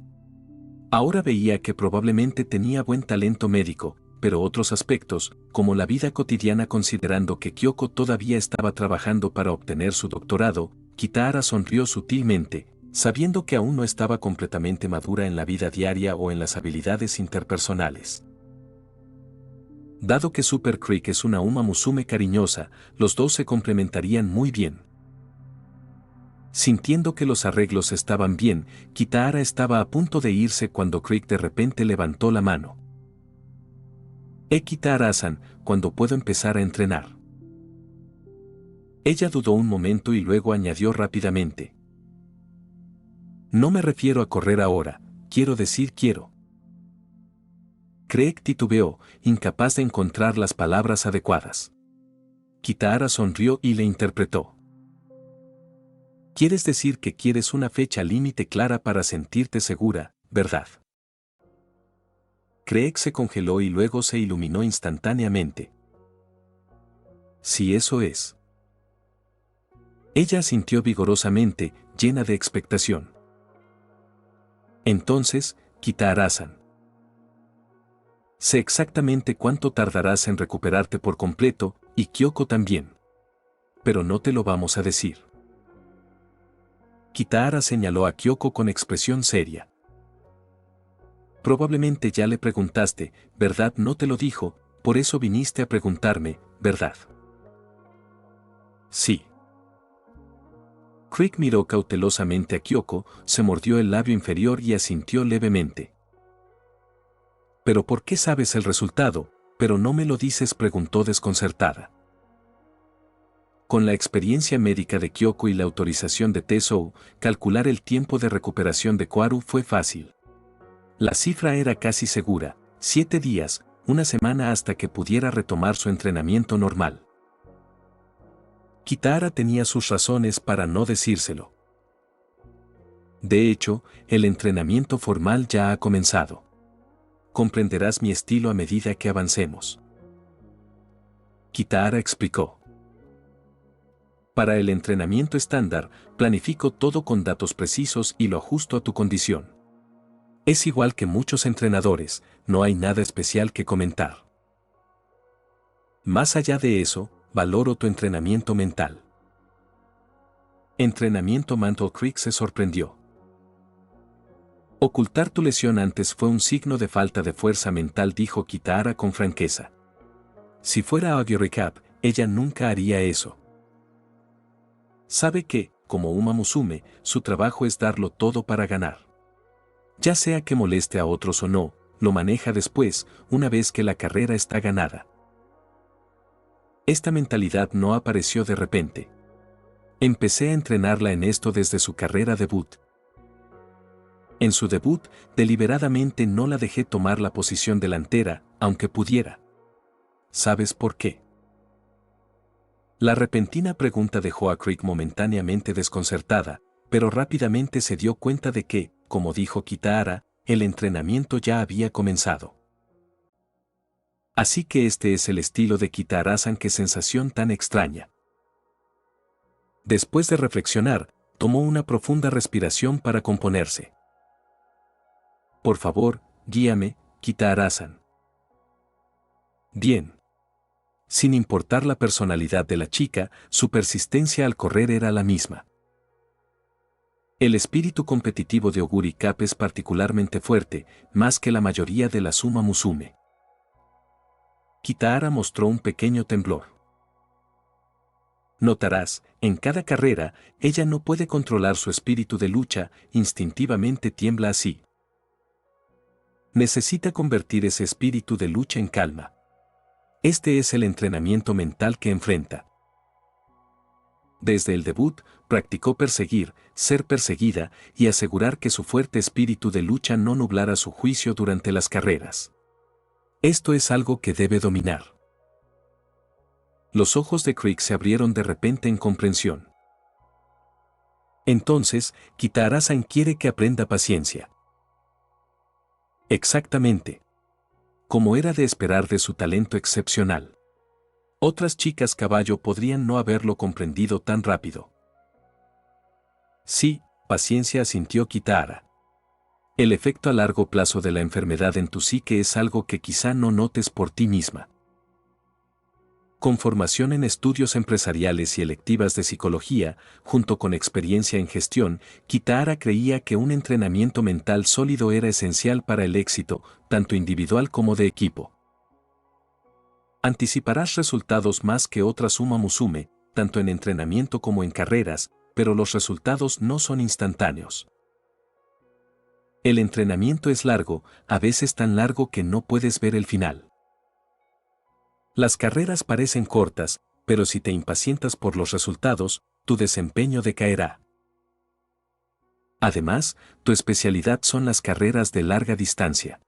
Speaker 1: Ahora veía que probablemente tenía buen talento médico, pero otros aspectos, como la vida cotidiana, considerando que Kyoko todavía estaba trabajando para obtener su doctorado, Kitahara sonrió sutilmente, sabiendo que aún no estaba completamente madura en la vida diaria o en las habilidades interpersonales. Dado que Super Creek es una Uma Musume cariñosa, los dos se complementarían muy bien. Sintiendo que los arreglos estaban bien, Kitahara estaba a punto de irse cuando Creek de repente levantó la mano. Kitahara-san, ¿cuándo puedo empezar a entrenar? Ella dudó un momento y luego añadió rápidamente. No me refiero a correr ahora, quiero decir quiero. Craig titubeó, incapaz de encontrar las palabras adecuadas. Kitahara sonrió y le interpretó. Quieres decir que quieres una fecha límite clara para sentirte segura, ¿verdad? Craig se congeló y luego se iluminó instantáneamente. Sí, eso es. Ella asintió vigorosamente, llena de expectación. Entonces, Kitahara-san. Sé exactamente cuánto tardarás en recuperarte por completo, y Kyoko también. Pero no te lo vamos a decir. Kitahara señaló a Kyoko con expresión seria. Probablemente ya le preguntaste, ¿verdad? No te lo dijo, por eso viniste a preguntarme, ¿verdad? Sí. Creek miró cautelosamente a Kyoko, se mordió el labio inferior y asintió levemente. ¿Pero por qué sabes el resultado? Pero no me lo dices, preguntó desconcertada. Con la experiencia médica de Kyoko y la autorización de Tesou, calcular el tiempo de recuperación de Kaoru fue fácil. La cifra era casi segura, 7 días, una semana hasta que pudiera retomar su entrenamiento normal. Kitahara tenía sus razones para no decírselo. De hecho, el entrenamiento formal ya ha comenzado. Comprenderás mi estilo a medida que avancemos. Kitahara explicó. Para el entrenamiento estándar, planifico todo con datos precisos y lo ajusto a tu condición. Es igual que muchos entrenadores, no hay nada especial que comentar. Más allá de eso, valoro tu entrenamiento mental. Entrenamiento mental. Creek se sorprendió. Ocultar tu lesión antes fue un signo de falta de fuerza mental, dijo Kitahara con franqueza. Si fuera Aguirre Cap, ella nunca haría eso. Sabe que, como Uma Musume, su trabajo es darlo todo para ganar. Ya sea que moleste a otros o no, lo maneja después, una vez que la carrera está ganada. Esta mentalidad no apareció de repente. Empecé a entrenarla en esto desde su carrera debut. En su debut, deliberadamente no la dejé tomar la posición delantera, aunque pudiera. ¿Sabes por qué? La repentina pregunta dejó a Creek momentáneamente desconcertada, pero rápidamente se dio cuenta de que, como dijo Kitahara, el entrenamiento ya había comenzado. Así que este es el estilo de Kitahara-san. Qué sensación tan extraña. Después de reflexionar, tomó una profunda respiración para componerse. Por favor, guíame, Kitahara-san. Bien. Sin importar la personalidad de la chica, su persistencia al correr era la misma. El espíritu competitivo de Oguri Cap es particularmente fuerte, más que la mayoría de la Uma Musume. Kitahara mostró un pequeño temblor. Notarás, en cada carrera, ella no puede controlar su espíritu de lucha, instintivamente tiembla así. Necesita convertir ese espíritu de lucha en calma. Este es el entrenamiento mental que enfrenta. Desde el debut, practicó perseguir, ser perseguida y asegurar que su fuerte espíritu de lucha no nublara su juicio durante las carreras. Esto es algo que debe dominar. Los ojos de Creek se abrieron de repente en comprensión. Entonces, Kitahara-san quiere que aprenda paciencia. Exactamente. Como era de esperar de su talento excepcional. Otras chicas caballo podrían no haberlo comprendido tan rápido. Sí, paciencia, asintió Kitahara. El efecto a largo plazo de la enfermedad en tu psique es algo que quizá no notes por ti misma. Con formación en estudios empresariales y electivas de psicología, junto con experiencia en gestión, Kitahara creía que un entrenamiento mental sólido era esencial para el éxito, tanto individual como de equipo. Anticiparás resultados más que otras Uma Musume, tanto en entrenamiento como en carreras, pero los resultados no son instantáneos. El entrenamiento es largo, a veces tan largo que no puedes ver el final. Las carreras parecen cortas, pero si te impacientas por los resultados, tu desempeño decaerá. Además, tu especialidad son las carreras de larga distancia.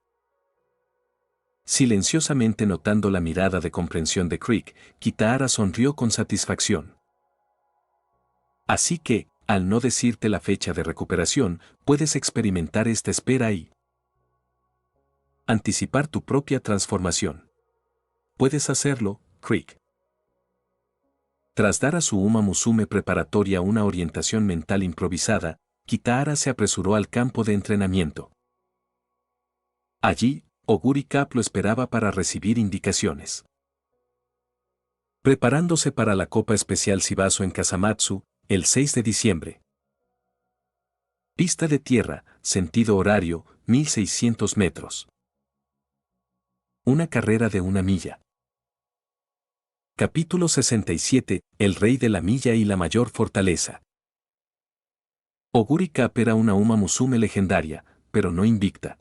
Speaker 1: Silenciosamente notando la mirada de comprensión de Crick, Kitahara sonrió con satisfacción. Así que, al no decirte la fecha de recuperación, puedes experimentar esta espera y anticipar tu propia transformación. Puedes hacerlo, Crick. Tras dar a su Uma Musume preparatoria una orientación mental improvisada, Kitahara se apresuró al campo de entrenamiento. Allí, Oguri Cap lo esperaba para recibir indicaciones. Preparándose para la Copa Especial Shibasu en Kasamatsu, el 6 de diciembre. Pista de tierra, sentido horario, 1600 metros. Una carrera de 1 milla. Capítulo 67, El Rey de la Milla y la Mayor Fortaleza. Oguri Cap era una Uma Musume legendaria, pero no invicta.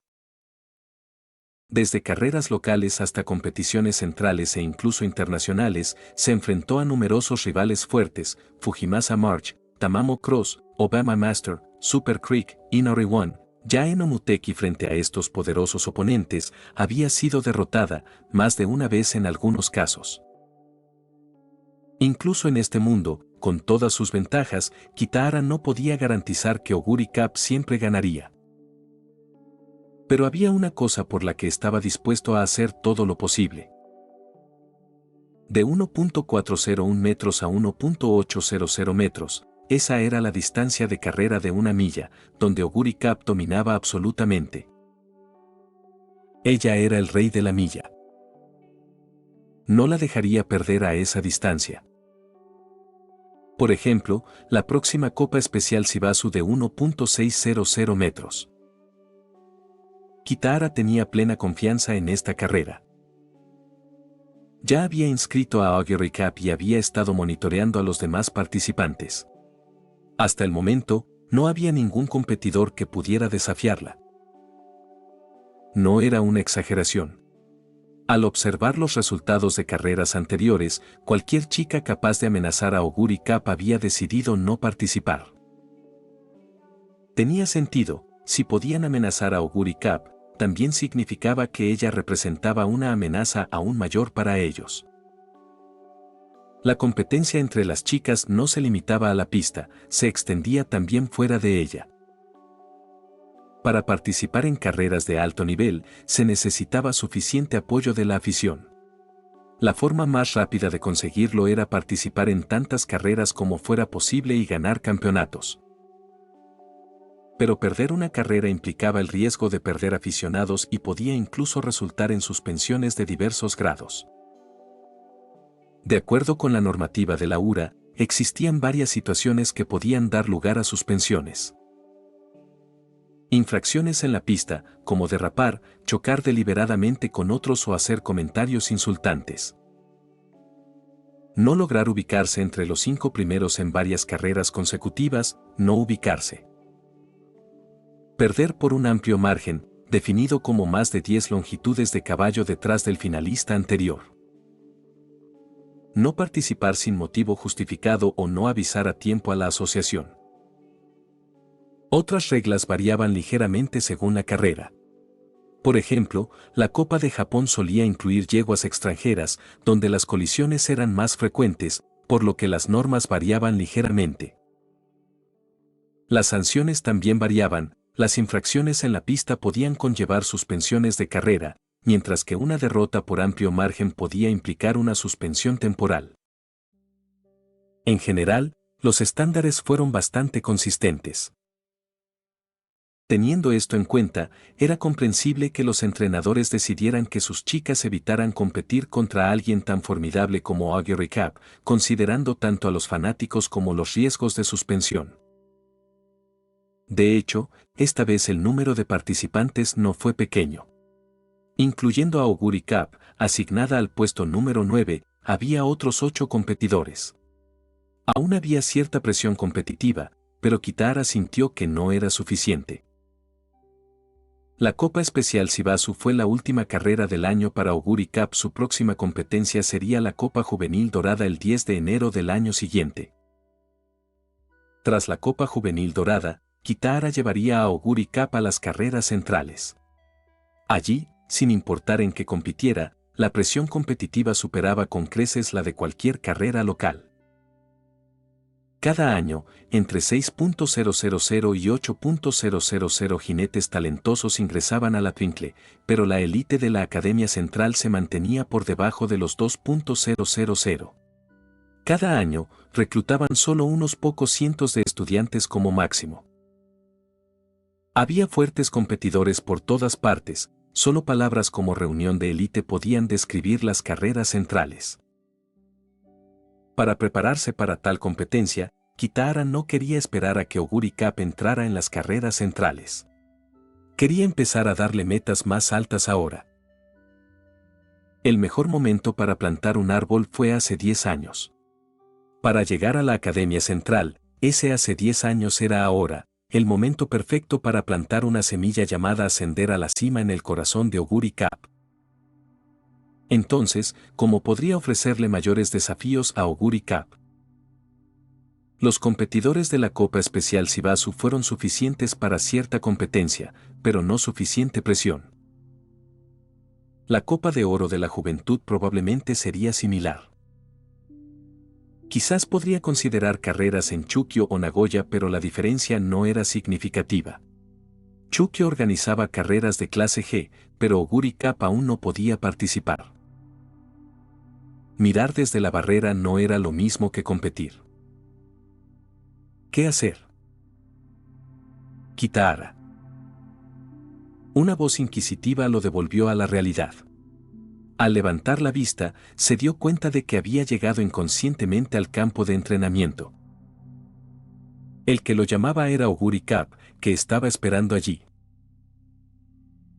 Speaker 1: Desde carreras locales hasta competiciones centrales e incluso internacionales, se enfrentó a numerosos rivales fuertes: Fujimasa March, Tamamo Cross, Obama Master, Super Creek, Inori One. Ya en Omuteki, frente a estos poderosos oponentes, había sido derrotada más de una vez en algunos casos. Incluso en este mundo, con todas sus ventajas, Kitahara no podía garantizar que Oguri Cap siempre ganaría. Pero había una cosa por la que estaba dispuesto a hacer todo lo posible. De 1.401 metros a 1.800 metros, esa era la distancia de carrera de 1 milla, donde Oguri Cap dominaba absolutamente. Ella era el rey de la milla. No la dejaría perder a esa distancia. Por ejemplo, la próxima Copa Especial Shibasu de 1.600 metros. Kitahara tenía plena confianza en esta carrera. Ya había inscrito a Oguri Cap y había estado monitoreando a los demás participantes. Hasta el momento, no había ningún competidor que pudiera desafiarla. No era una exageración. Al observar los resultados de carreras anteriores, cualquier chica capaz de amenazar a Oguri Cap había decidido no participar. Tenía sentido: si podían amenazar a Oguri Cap, también significaba que ella representaba una amenaza aún mayor para ellos. La competencia entre las chicas no se limitaba a la pista, se extendía también fuera de ella. Para participar en carreras de alto nivel, se necesitaba suficiente apoyo de la afición. La forma más rápida de conseguirlo era participar en tantas carreras como fuera posible y ganar campeonatos. Pero perder una carrera implicaba el riesgo de perder aficionados y podía incluso resultar en suspensiones de diversos grados. De acuerdo con la normativa de la URA, existían varias situaciones que podían dar lugar a suspensiones. Infracciones en la pista, como derrapar, chocar deliberadamente con otros o hacer comentarios insultantes. No lograr ubicarse entre los 5 primeros en varias carreras consecutivas, no ubicarse. Perder por un amplio margen, definido como más de 10 longitudes de caballo detrás del finalista anterior. No participar sin motivo justificado o no avisar a tiempo a la asociación. Otras reglas variaban ligeramente según la carrera. Por ejemplo, la Copa de Japón solía incluir yeguas extranjeras, donde las colisiones eran más frecuentes, por lo que las normas variaban ligeramente. Las sanciones también variaban: las infracciones en la pista podían conllevar suspensiones de carrera, mientras que una derrota por amplio margen podía implicar una suspensión temporal. En general, los estándares fueron bastante consistentes. Teniendo esto en cuenta, era comprensible que los entrenadores decidieran que sus chicas evitaran competir contra alguien tan formidable como Augury Cap, considerando tanto a los fanáticos como los riesgos de suspensión. De hecho, esta vez el número de participantes no fue pequeño. Incluyendo a Augury Cap, asignada al puesto número 9, había otros 8 competidores. Aún había cierta presión competitiva, pero Kitahara sintió que no era suficiente. La Copa Especial Shibasu fue la última carrera del año para Augury Cap. Su próxima competencia sería la Copa Juvenil Dorada el 10 de enero del año siguiente. Tras la Copa Juvenil Dorada, Kitahara llevaría a Augury Cap a las carreras centrales. Allí, sin importar en qué compitiera, la presión competitiva superaba con creces la de cualquier carrera local. Cada año, entre 6.000 y 8.000 jinetes talentosos ingresaban a la Twinkle, pero la élite de la Academia Central se mantenía por debajo de los 2.000. Cada año, reclutaban solo unos pocos cientos de estudiantes como máximo. Había fuertes competidores por todas partes, solo palabras como reunión de élite podían describir las carreras centrales. Para prepararse para tal competencia, Kitahara no quería esperar a que Augury Cap entrara en las carreras centrales. Quería empezar a darle metas más altas ahora. El mejor momento para plantar un árbol fue hace 10 años. Para llegar a la Academia Central, ese hace 10 años era ahora, el momento perfecto para plantar una semilla llamada ascender a la cima en el corazón de Augury Cap. Entonces, ¿cómo podría ofrecerle mayores desafíos a Augury Cap? Los competidores de la Copa Especial Shibasu fueron suficientes para cierta competencia, pero no suficiente presión. La Copa de Oro de la Juventud probablemente sería similar. Quizás podría considerar carreras en Chukyo o Nagoya, pero la diferencia no era significativa. Chukyo organizaba carreras de clase G, pero Augury Cap aún no podía participar. Mirar desde la barrera no era lo mismo que competir. ¿Qué hacer? Kitahara. Una voz inquisitiva lo devolvió a la realidad. Al levantar la vista, se dio cuenta de que había llegado inconscientemente al campo de entrenamiento. El que lo llamaba era Augury Cap, que estaba esperando allí.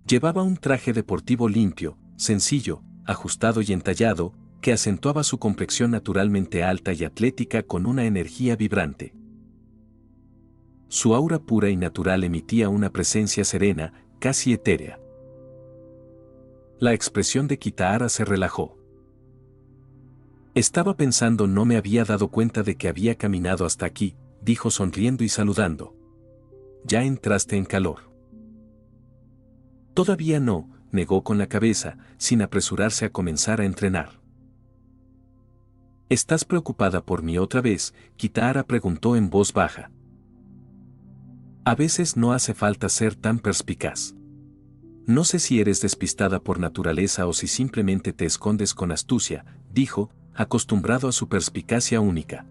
Speaker 1: Llevaba un traje deportivo limpio, sencillo, ajustado y entallado, que acentuaba su complexión naturalmente alta y atlética con una energía vibrante. Su aura pura y natural emitía una presencia serena, casi etérea. La expresión de Kitahara se relajó. Estaba pensando, no me había dado cuenta de que había caminado hasta aquí, dijo sonriendo y saludando. ¿Ya entraste en calor? Todavía no, negó con la cabeza, sin apresurarse a comenzar a entrenar. ¿Estás preocupada por mí otra vez?, Kitahara preguntó en voz baja. A veces no hace falta ser tan perspicaz. No sé si eres despistada por naturaleza o si simplemente te escondes con astucia, dijo, acostumbrado a su perspicacia única.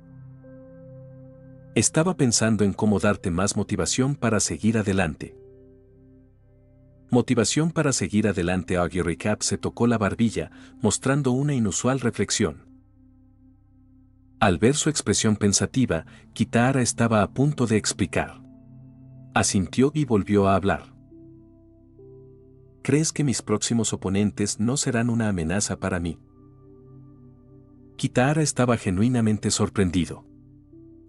Speaker 1: Estaba pensando en cómo darte más motivación para seguir adelante. Motivación para seguir adelante. Augury Cap se tocó la barbilla, mostrando una inusual reflexión. Al ver su expresión pensativa, Kitahara estaba a punto de explicar. Asintió y volvió a hablar. ¿Crees que mis próximos oponentes no serán una amenaza para mí? Kitahara estaba genuinamente sorprendido.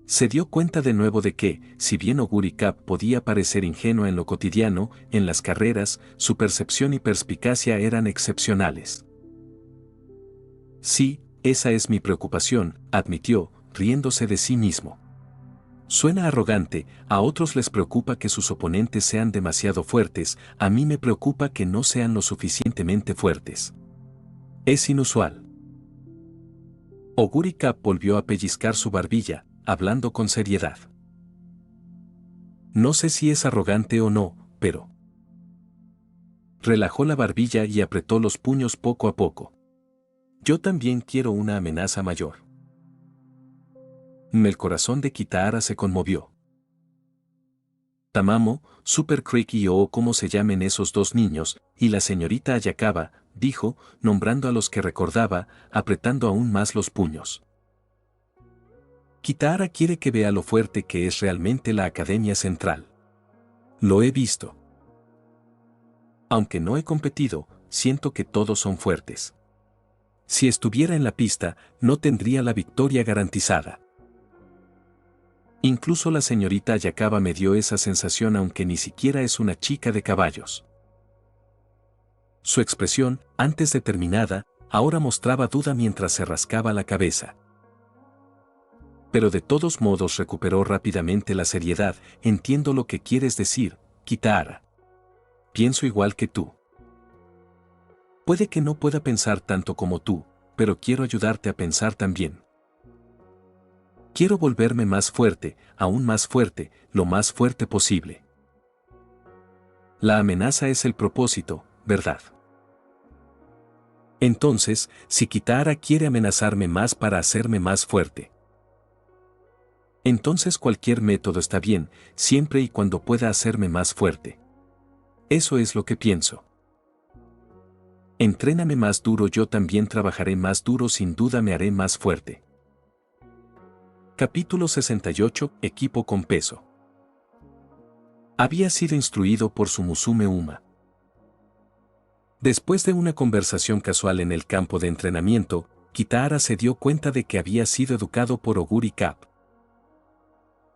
Speaker 1: Se dio cuenta de nuevo de que, si bien Augury Cap podía parecer ingenua en lo cotidiano, en las carreras, su percepción y perspicacia eran excepcionales. Sí, esa es mi preocupación, admitió, riéndose de sí mismo. Suena arrogante, a otros les preocupa que sus oponentes sean demasiado fuertes, a mí me preocupa que no sean lo suficientemente fuertes. Es inusual. Augury Cap volvió a pellizcar su barbilla, hablando con seriedad. No sé si es arrogante o no, pero... Relajó la barbilla y apretó los puños poco a poco. Yo también quiero una amenaza mayor. El corazón de Kitahara se conmovió. Tamamo, Super Creek o como se llamen esos dos niños, y la señorita Ayakawa, dijo, nombrando a los que recordaba, apretando aún más los puños. Kitahara quiere que vea lo fuerte que es realmente la Academia Central. Lo he visto. Aunque no he competido, siento que todos son fuertes. Si estuviera en la pista, no tendría la victoria garantizada. Incluso la señorita Ayakawa me dio esa sensación aunque ni siquiera es una chica de caballos. Su expresión, antes determinada, ahora mostraba duda mientras se rascaba la cabeza. Pero de todos modos recuperó rápidamente la seriedad. Entiendo lo que quieres decir, Kitahara. Pienso igual que tú. Puede que no pueda pensar tanto como tú, pero quiero ayudarte a pensar también. Quiero volverme más fuerte, aún más fuerte, lo más fuerte posible. La amenaza es el propósito, ¿verdad? Entonces, si Kitahara quiere amenazarme más para hacerme más fuerte, entonces cualquier método está bien, siempre y cuando pueda hacerme más fuerte. Eso es lo que pienso. Entréname más duro, yo también trabajaré más duro, sin duda me haré más fuerte. Capítulo 68, Equipo con peso. Había sido instruido por su Musume Uma. Después de una conversación casual en el campo de entrenamiento, Kitahara se dio cuenta de que había sido educado por Oguri Cap.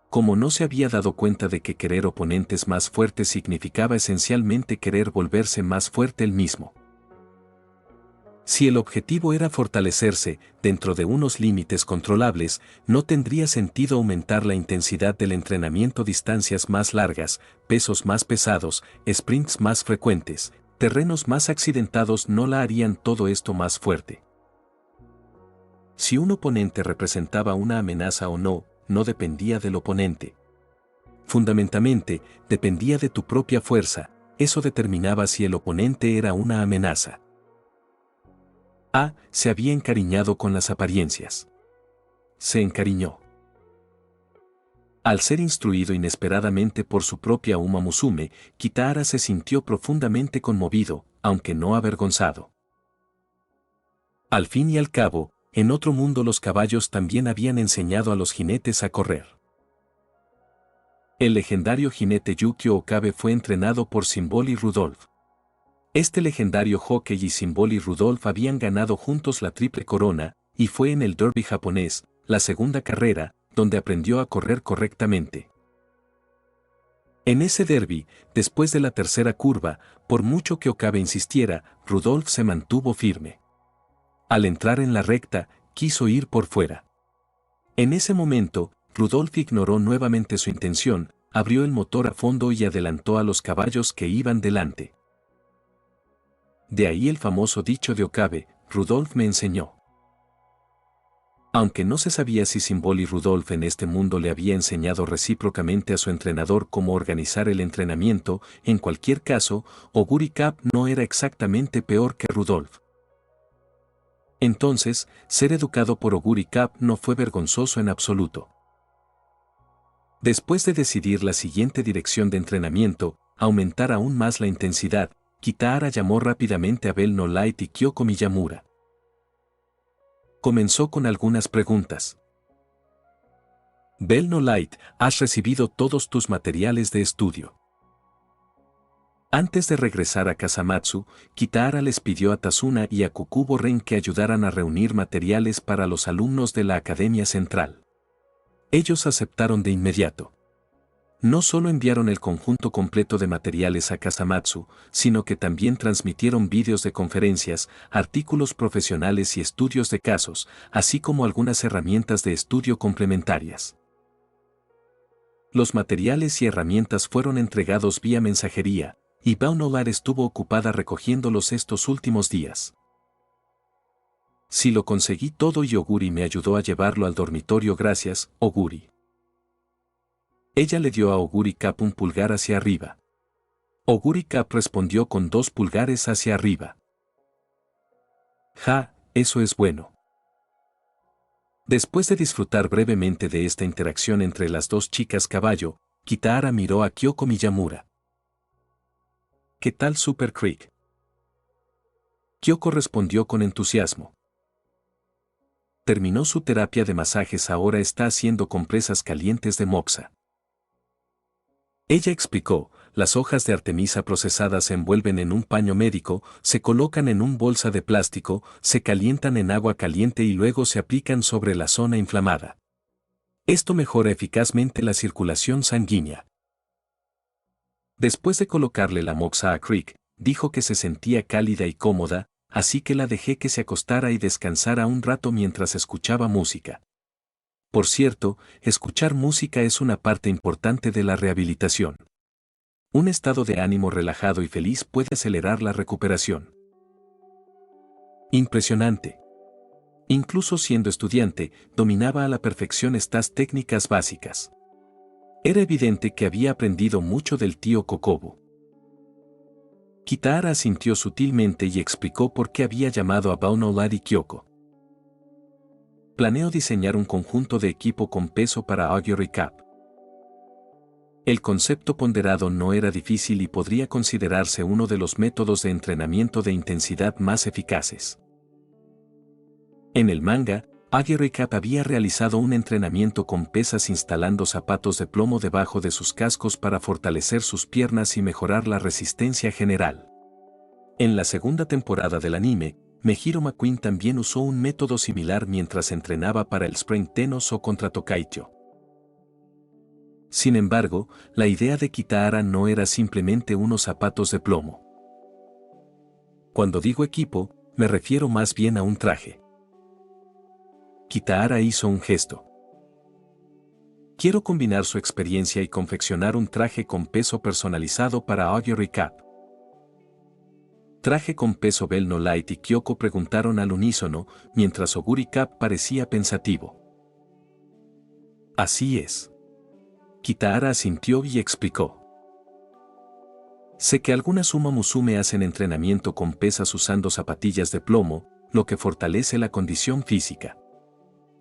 Speaker 1: Como no se había dado cuenta de que querer oponentes más fuertes significaba esencialmente querer volverse más fuerte él mismo. Si el objetivo era fortalecerse, dentro de unos límites controlables, no tendría sentido aumentar la intensidad del entrenamiento, distancias más largas, pesos más pesados, sprints más frecuentes, terrenos más accidentados no la harían todo esto más fuerte. Si un oponente representaba una amenaza o no, no dependía del oponente. Fundamentalmente, dependía de tu propia fuerza, eso determinaba si el oponente era una amenaza. Se había encariñado con las apariencias. Se encariñó. Al ser instruido inesperadamente por su propia Uma Musume, Kitahara se sintió profundamente conmovido, aunque no avergonzado. Al fin y al cabo, en otro mundo los caballos también habían enseñado a los jinetes a correr. El legendario jinete Yukio Okabe fue entrenado por Symbol y Rudolph. Este legendario jockey y Symbol y Rudolph habían ganado juntos la triple corona, y fue en el derby japonés, la segunda carrera, donde aprendió a correr correctamente. En ese derby, después de la tercera curva, por mucho que Okabe insistiera, Rudolph se mantuvo firme. Al entrar en la recta, quiso ir por fuera. En ese momento, Rudolph ignoró nuevamente su intención, abrió el motor a fondo y adelantó a los caballos que iban delante. De ahí el famoso dicho de Okabe, Rudolph me enseñó. Aunque no se sabía si Symbol y Rudolph en este mundo le había enseñado recíprocamente a su entrenador cómo organizar el entrenamiento, en cualquier caso, Oguri Cap no era exactamente peor que Rudolph. Entonces, ser educado por Oguri Cap no fue vergonzoso en absoluto. Después de decidir la siguiente dirección de entrenamiento, aumentar aún más la intensidad, Kitahara llamó rápidamente a Bell No Light y Kyoko Miyamura. Comenzó con algunas preguntas. Bell No Light, has recibido todos tus materiales de estudio. Antes de regresar a Kasamatsu, Kitahara les pidió a Tazuna y a Kukubo Ren que ayudaran a reunir materiales para los alumnos de la Academia Central. Ellos aceptaron de inmediato. No solo enviaron el conjunto completo de materiales a Kasamatsu, sino que también transmitieron vídeos de conferencias, artículos profesionales y estudios de casos, así como algunas herramientas de estudio complementarias. Los materiales y herramientas fueron entregados vía mensajería, y Baunolar estuvo ocupada recogiéndolos estos últimos días. Si lo conseguí todo y Oguri me ayudó a llevarlo al dormitorio, gracias, Oguri. Ella le dio a Oguri Cap un pulgar hacia arriba. Oguri Cap respondió con 2 pulgares hacia arriba. Eso es bueno. Después de disfrutar brevemente de esta interacción entre las dos chicas caballo, Kitahara miró a Kyoko Miyamura. ¿Qué tal Super Creek? Kyoko respondió con entusiasmo. Terminó su terapia de masajes, ahora está haciendo compresas calientes de moxa. Ella explicó, las hojas de artemisa procesadas se envuelven en un paño médico, se colocan en un bolsa de plástico, se calientan en agua caliente y luego se aplican sobre la zona inflamada. Esto mejora eficazmente la circulación sanguínea. Después de colocarle la moxa a Creek, dijo que se sentía cálida y cómoda, así que la dejé que se acostara y descansara un rato mientras escuchaba música. Por cierto, escuchar música es una parte importante de la rehabilitación. Un estado de ánimo relajado y feliz puede acelerar la recuperación. Impresionante. Incluso siendo estudiante, dominaba a la perfección estas técnicas básicas. Era evidente que había aprendido mucho del tío Kokobu. Kitahara asintió sutilmente y explicó por qué había llamado a Bao Lady Kyoko. Planeo diseñar un conjunto de equipo con peso para Augury Cup. El concepto ponderado no era difícil y podría considerarse uno de los métodos de entrenamiento de intensidad más eficaces. En el manga, Augury Cup había realizado un entrenamiento con pesas instalando zapatos de plomo debajo de sus cascos para fortalecer sus piernas y mejorar la resistencia general. En la segunda temporada del anime, Mejiro McQueen también usó un método similar mientras entrenaba para el Spring Tenos o contra Tokaicho. Sin embargo, la idea de Kitahara no era simplemente unos zapatos de plomo. Cuando digo equipo, me refiero más bien a un traje. Kitahara hizo un gesto. Quiero combinar su experiencia y confeccionar un traje con peso personalizado para Augury Cup. Traje con peso. Bell No Light y Kyoko preguntaron al unísono, mientras Augury Cup parecía pensativo. Así es. Kitahara asintió y explicó. Sé que algunas Uma Musume hacen entrenamiento con pesas usando zapatillas de plomo, lo que fortalece la condición física.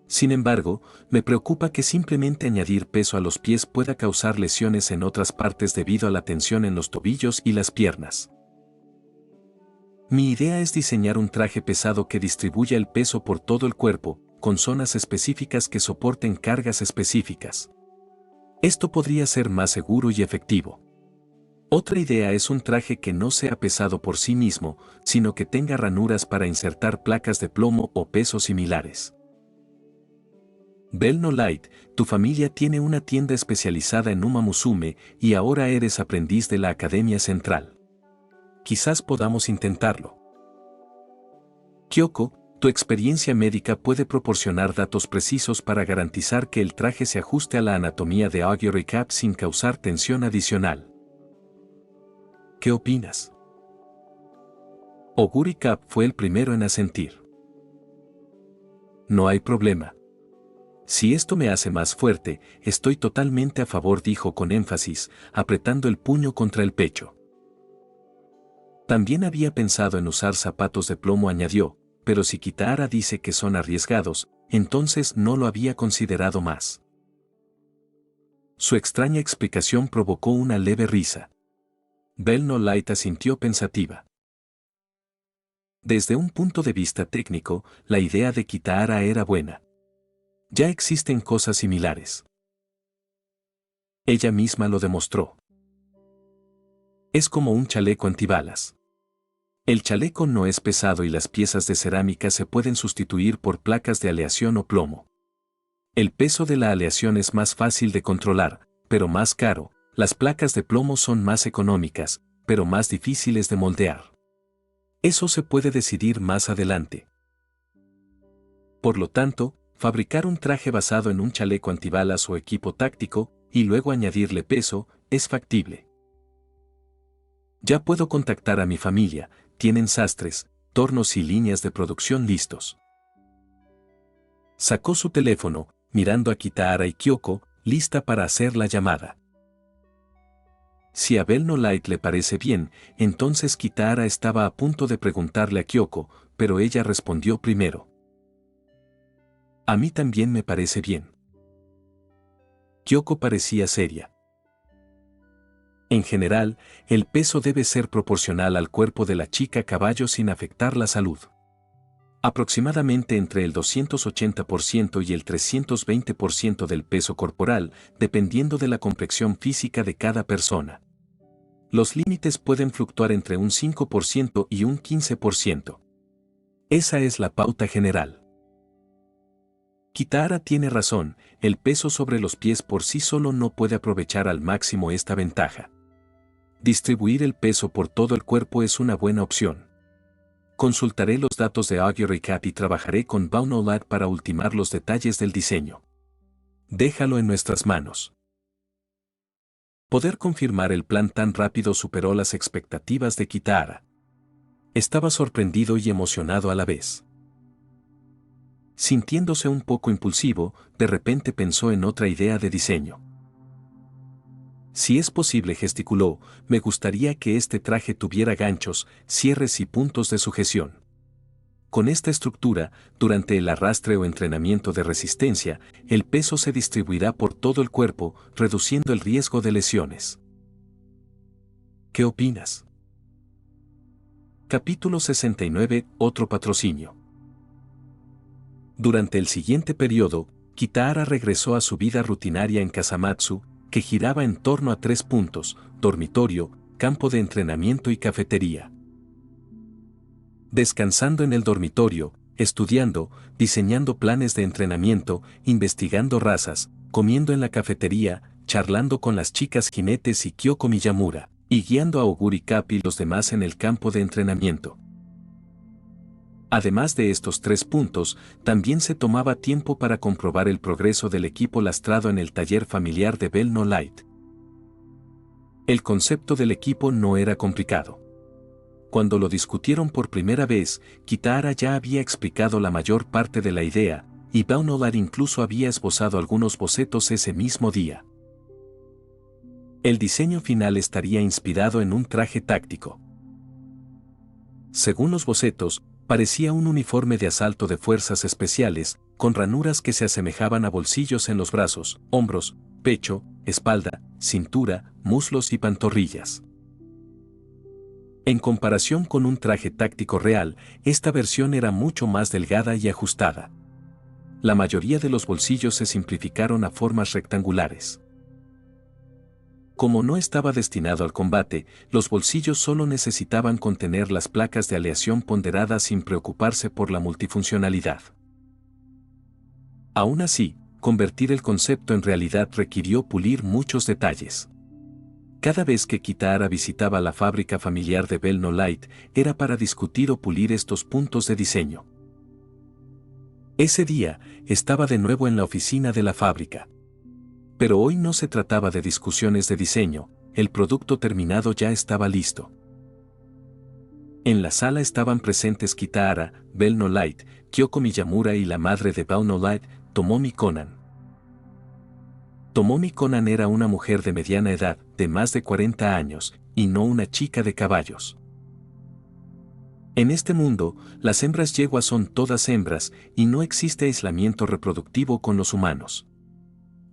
Speaker 1: Sin embargo, me preocupa que simplemente añadir peso a los pies pueda causar lesiones en otras partes debido a la tensión en los tobillos y las piernas. Mi idea es diseñar un traje pesado que distribuya el peso por todo el cuerpo, con zonas específicas que soporten cargas específicas. Esto podría ser más seguro y efectivo. Otra idea es un traje que no sea pesado por sí mismo, sino que tenga ranuras para insertar placas de plomo o pesos similares. Bell No Light, tu familia tiene una tienda especializada en Uma Musume y ahora eres aprendiz de la Academia Central. Quizás podamos intentarlo. Kyoko, tu experiencia médica puede proporcionar datos precisos para garantizar que el traje se ajuste a la anatomía de Augury Cup sin causar tensión adicional. ¿Qué opinas? Augury Cup fue el primero en asentir. No hay problema. Si esto me hace más fuerte, estoy totalmente a favor, dijo con énfasis, apretando el puño contra el pecho. También había pensado en usar zapatos de plomo, añadió, pero si Kitahara dice que son arriesgados, entonces no lo había considerado más. Su extraña explicación provocó una leve risa. Bell No Light asintió pensativa. Desde un punto de vista técnico, la idea de Kitahara era buena. Ya existen cosas similares. Ella misma lo demostró. Es como un chaleco antibalas. El chaleco no es pesado y las piezas de cerámica se pueden sustituir por placas de aleación o plomo. El peso de la aleación es más fácil de controlar, pero más caro. Las placas de plomo son más económicas, pero más difíciles de moldear. Eso se puede decidir más adelante. Por lo tanto, fabricar un traje basado en un chaleco antibalas o equipo táctico, y luego añadirle peso, es factible. Ya puedo contactar a mi familia, tienen sastres, tornos y líneas de producción listos. Sacó su teléfono, mirando a Kitahara y Kyoko, lista para hacer la llamada. Si a Bell No Light le parece bien, entonces Kitahara estaba a punto de preguntarle a Kyoko, pero ella respondió primero. A mí también me parece bien. Kyoko parecía seria. En general, el peso debe ser proporcional al cuerpo de la chica caballo sin afectar la salud. Aproximadamente entre el 280% y el 320% del peso corporal, dependiendo de la complexión física de cada persona. Los límites pueden fluctuar entre un 5% y un 15%. Esa es la pauta general. Kitahara tiene razón, el peso sobre los pies por sí solo no puede aprovechar al máximo esta ventaja. Distribuir el peso por todo el cuerpo es una buena opción. Consultaré los datos de AudioRecap y trabajaré con Baunolad para ultimar los detalles del diseño. Déjalo en nuestras manos. Poder confirmar el plan tan rápido superó las expectativas de Kitahara. Estaba sorprendido y emocionado a la vez. Sintiéndose un poco impulsivo, de repente pensó en otra idea de diseño. Si es posible, gesticuló, me gustaría que este traje tuviera ganchos, cierres y puntos de sujeción. Con esta estructura, durante el arrastre o entrenamiento de resistencia, el peso se distribuirá por todo el cuerpo, reduciendo el riesgo de lesiones. ¿Qué opinas? Capítulo 69. Otro patrocinio. Durante el siguiente periodo, Kitahara regresó a su vida rutinaria en Kasamatsu, que giraba en torno a 3 puntos: dormitorio, campo de entrenamiento y cafetería. Descansando en el dormitorio, estudiando, diseñando planes de entrenamiento, investigando razas, comiendo en la cafetería, charlando con las chicas jinetes y Kyoko Miyamura, y guiando a Oguri Cap y los demás en el campo de entrenamiento. Además de estos 3 puntos, también se tomaba tiempo para comprobar el progreso del equipo lastrado en el taller familiar de Bell No Light. El concepto del equipo no era complicado. Cuando lo discutieron por primera vez, Kitahara ya había explicado la mayor parte de la idea, y Baunolad incluso había esbozado algunos bocetos ese mismo día. El diseño final estaría inspirado en un traje táctico. Según los bocetos, parecía un uniforme de asalto de fuerzas especiales, con ranuras que se asemejaban a bolsillos en los brazos, hombros, pecho, espalda, cintura, muslos y pantorrillas. En comparación con un traje táctico real, esta versión era mucho más delgada y ajustada. La mayoría de los bolsillos se simplificaron a formas rectangulares. Como no estaba destinado al combate, los bolsillos solo necesitaban contener las placas de aleación ponderadas sin preocuparse por la multifuncionalidad. Aún así, convertir el concepto en realidad requirió pulir muchos detalles. Cada vez que Kitahara visitaba la fábrica familiar de Bell No Light, era para discutir o pulir estos puntos de diseño. Ese día, estaba de nuevo en la oficina de la fábrica. Pero hoy no se trataba de discusiones de diseño, el producto terminado ya estaba listo. En la sala estaban presentes Kitahara, Bell No Light, Kyoko Miyamura y la madre de Bell No Light, Tomomi Konan. Tomomi Konan era una mujer de mediana edad, de más de 40 años, y no una chica de caballos. En este mundo, las hembras yeguas son todas hembras, y no existe aislamiento reproductivo con los humanos.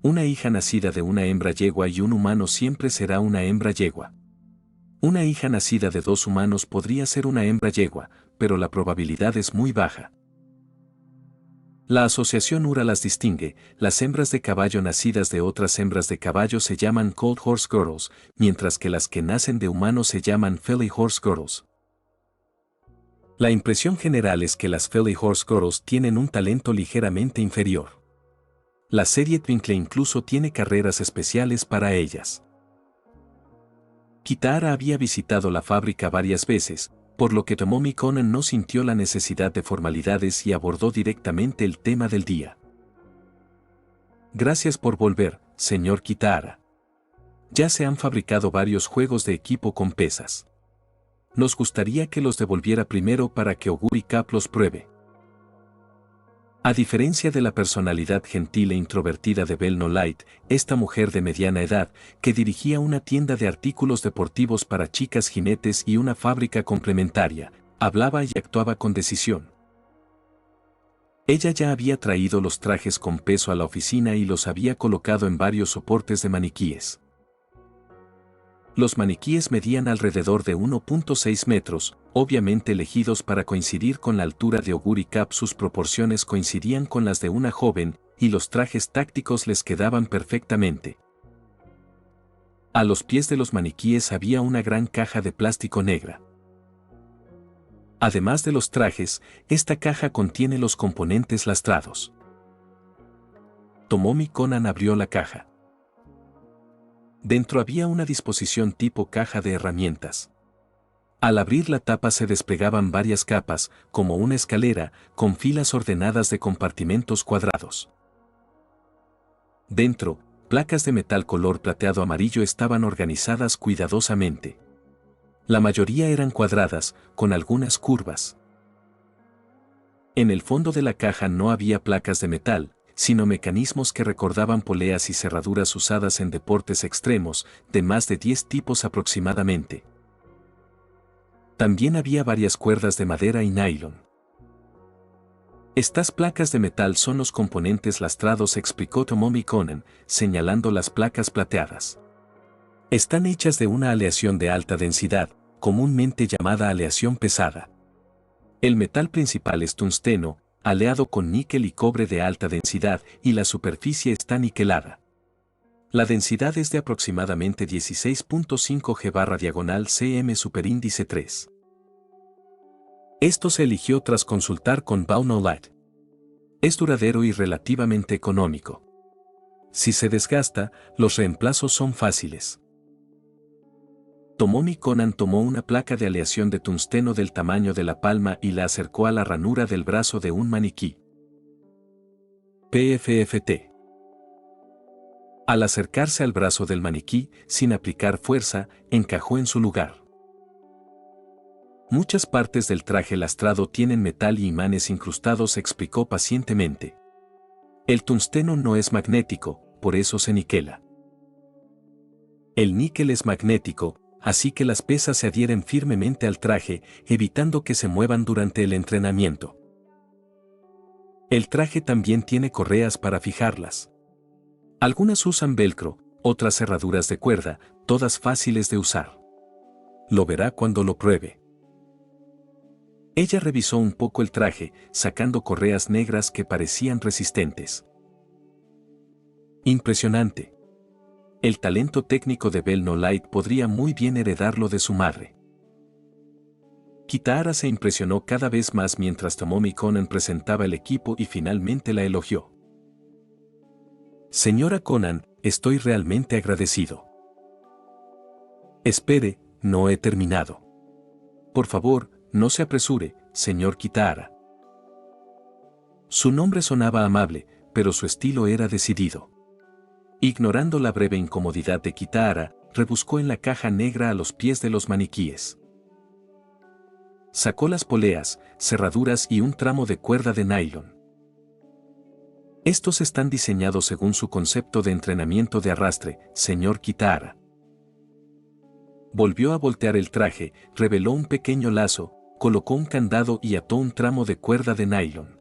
Speaker 1: Una hija nacida de una hembra yegua y un humano siempre será una hembra yegua. Una hija nacida de 2 humanos podría ser una hembra yegua, pero la probabilidad es muy baja. La asociación URA las distingue: las hembras de caballo nacidas de otras hembras de caballo se llaman Colt Horse Girls, mientras que las que nacen de humanos se llaman Filly Horse Girls. La impresión general es que las Filly Horse Girls tienen un talento ligeramente inferior. La serie Twinkle incluso tiene carreras especiales para ellas. Kitahara había visitado la fábrica varias veces, por lo que Tomomi Konan no sintió la necesidad de formalidades y abordó directamente el tema del día. Gracias por volver, señor Kitahara. Ya se han fabricado varios juegos de equipo con pesas. Nos gustaría que los devolviera primero para que Oguri Cap los pruebe. A diferencia de la personalidad gentil e introvertida de Bell No Light, esta mujer de mediana edad, que dirigía una tienda de artículos deportivos para chicas jinetes y una fábrica complementaria, hablaba y actuaba con decisión. Ella ya había traído los trajes con peso a la oficina y los había colocado en varios soportes de maniquíes. Los maniquíes medían alrededor de 1.6 metros, obviamente elegidos para coincidir con la altura de Oguri Cap. Sus proporciones coincidían con las de una joven, y los trajes tácticos les quedaban perfectamente. A los pies de los maniquíes había una gran caja de plástico negra. Además de los trajes, esta caja contiene los componentes lastrados. Tomomi Conan abrió la caja. Dentro había una disposición tipo caja de herramientas. Al abrir la tapa se desplegaban varias capas, como una escalera, con filas ordenadas de compartimentos cuadrados. Dentro, placas de metal color plateado amarillo estaban organizadas cuidadosamente. La mayoría eran cuadradas, con algunas curvas. En el fondo de la caja no había placas de metal, sino mecanismos que recordaban poleas y cerraduras usadas en deportes extremos, de más de 10 tipos aproximadamente. También había varias cuerdas de madera y nylon. Estas placas de metal son los componentes lastrados, explicó Tomomi Conan, señalando las placas plateadas. Están hechas de una aleación de alta densidad, comúnmente llamada aleación pesada. El metal principal es tungsteno, aleado con níquel y cobre de alta densidad, y la superficie está niquelada. La densidad es de aproximadamente 16.5 G/cm superíndice 3. Esto se eligió tras consultar con Baunolight. Es duradero y relativamente económico. Si se desgasta, los reemplazos son fáciles. Tomomi Conan tomó una placa de aleación de tungsteno del tamaño de la palma y la acercó a la ranura del brazo de un maniquí. PFFT. Al acercarse al brazo del maniquí, sin aplicar fuerza, encajó en su lugar. Muchas partes del traje lastrado tienen metal y imanes incrustados, explicó pacientemente. El tungsteno no es magnético, por eso se niquela. El níquel es magnético, así que las pesas se adhieren firmemente al traje, evitando que se muevan durante el entrenamiento. El traje también tiene correas para fijarlas. Algunas usan velcro, otras cerraduras de cuerda, todas fáciles de usar. Lo verá cuando lo pruebe. Ella revisó un poco el traje, sacando correas negras que parecían resistentes. Impresionante. El talento técnico de Bell No Light podría muy bien heredarlo de su madre. Kitahara se impresionó cada vez más mientras Tomomi Conan presentaba el equipo y finalmente la elogió. Señora Conan, estoy realmente agradecido. Espere, no he terminado. Por favor, no se apresure, señor Kitahara. Su nombre sonaba amable, pero su estilo era decidido. Ignorando la breve incomodidad de Kitahara, rebuscó en la caja negra a los pies de los maniquíes. Sacó las poleas, cerraduras y un tramo de cuerda de nylon. Estos están diseñados según su concepto de entrenamiento de arrastre, señor Kitahara. Volvió a voltear el traje, reveló un pequeño lazo, colocó un candado y ató un tramo de cuerda de nylon.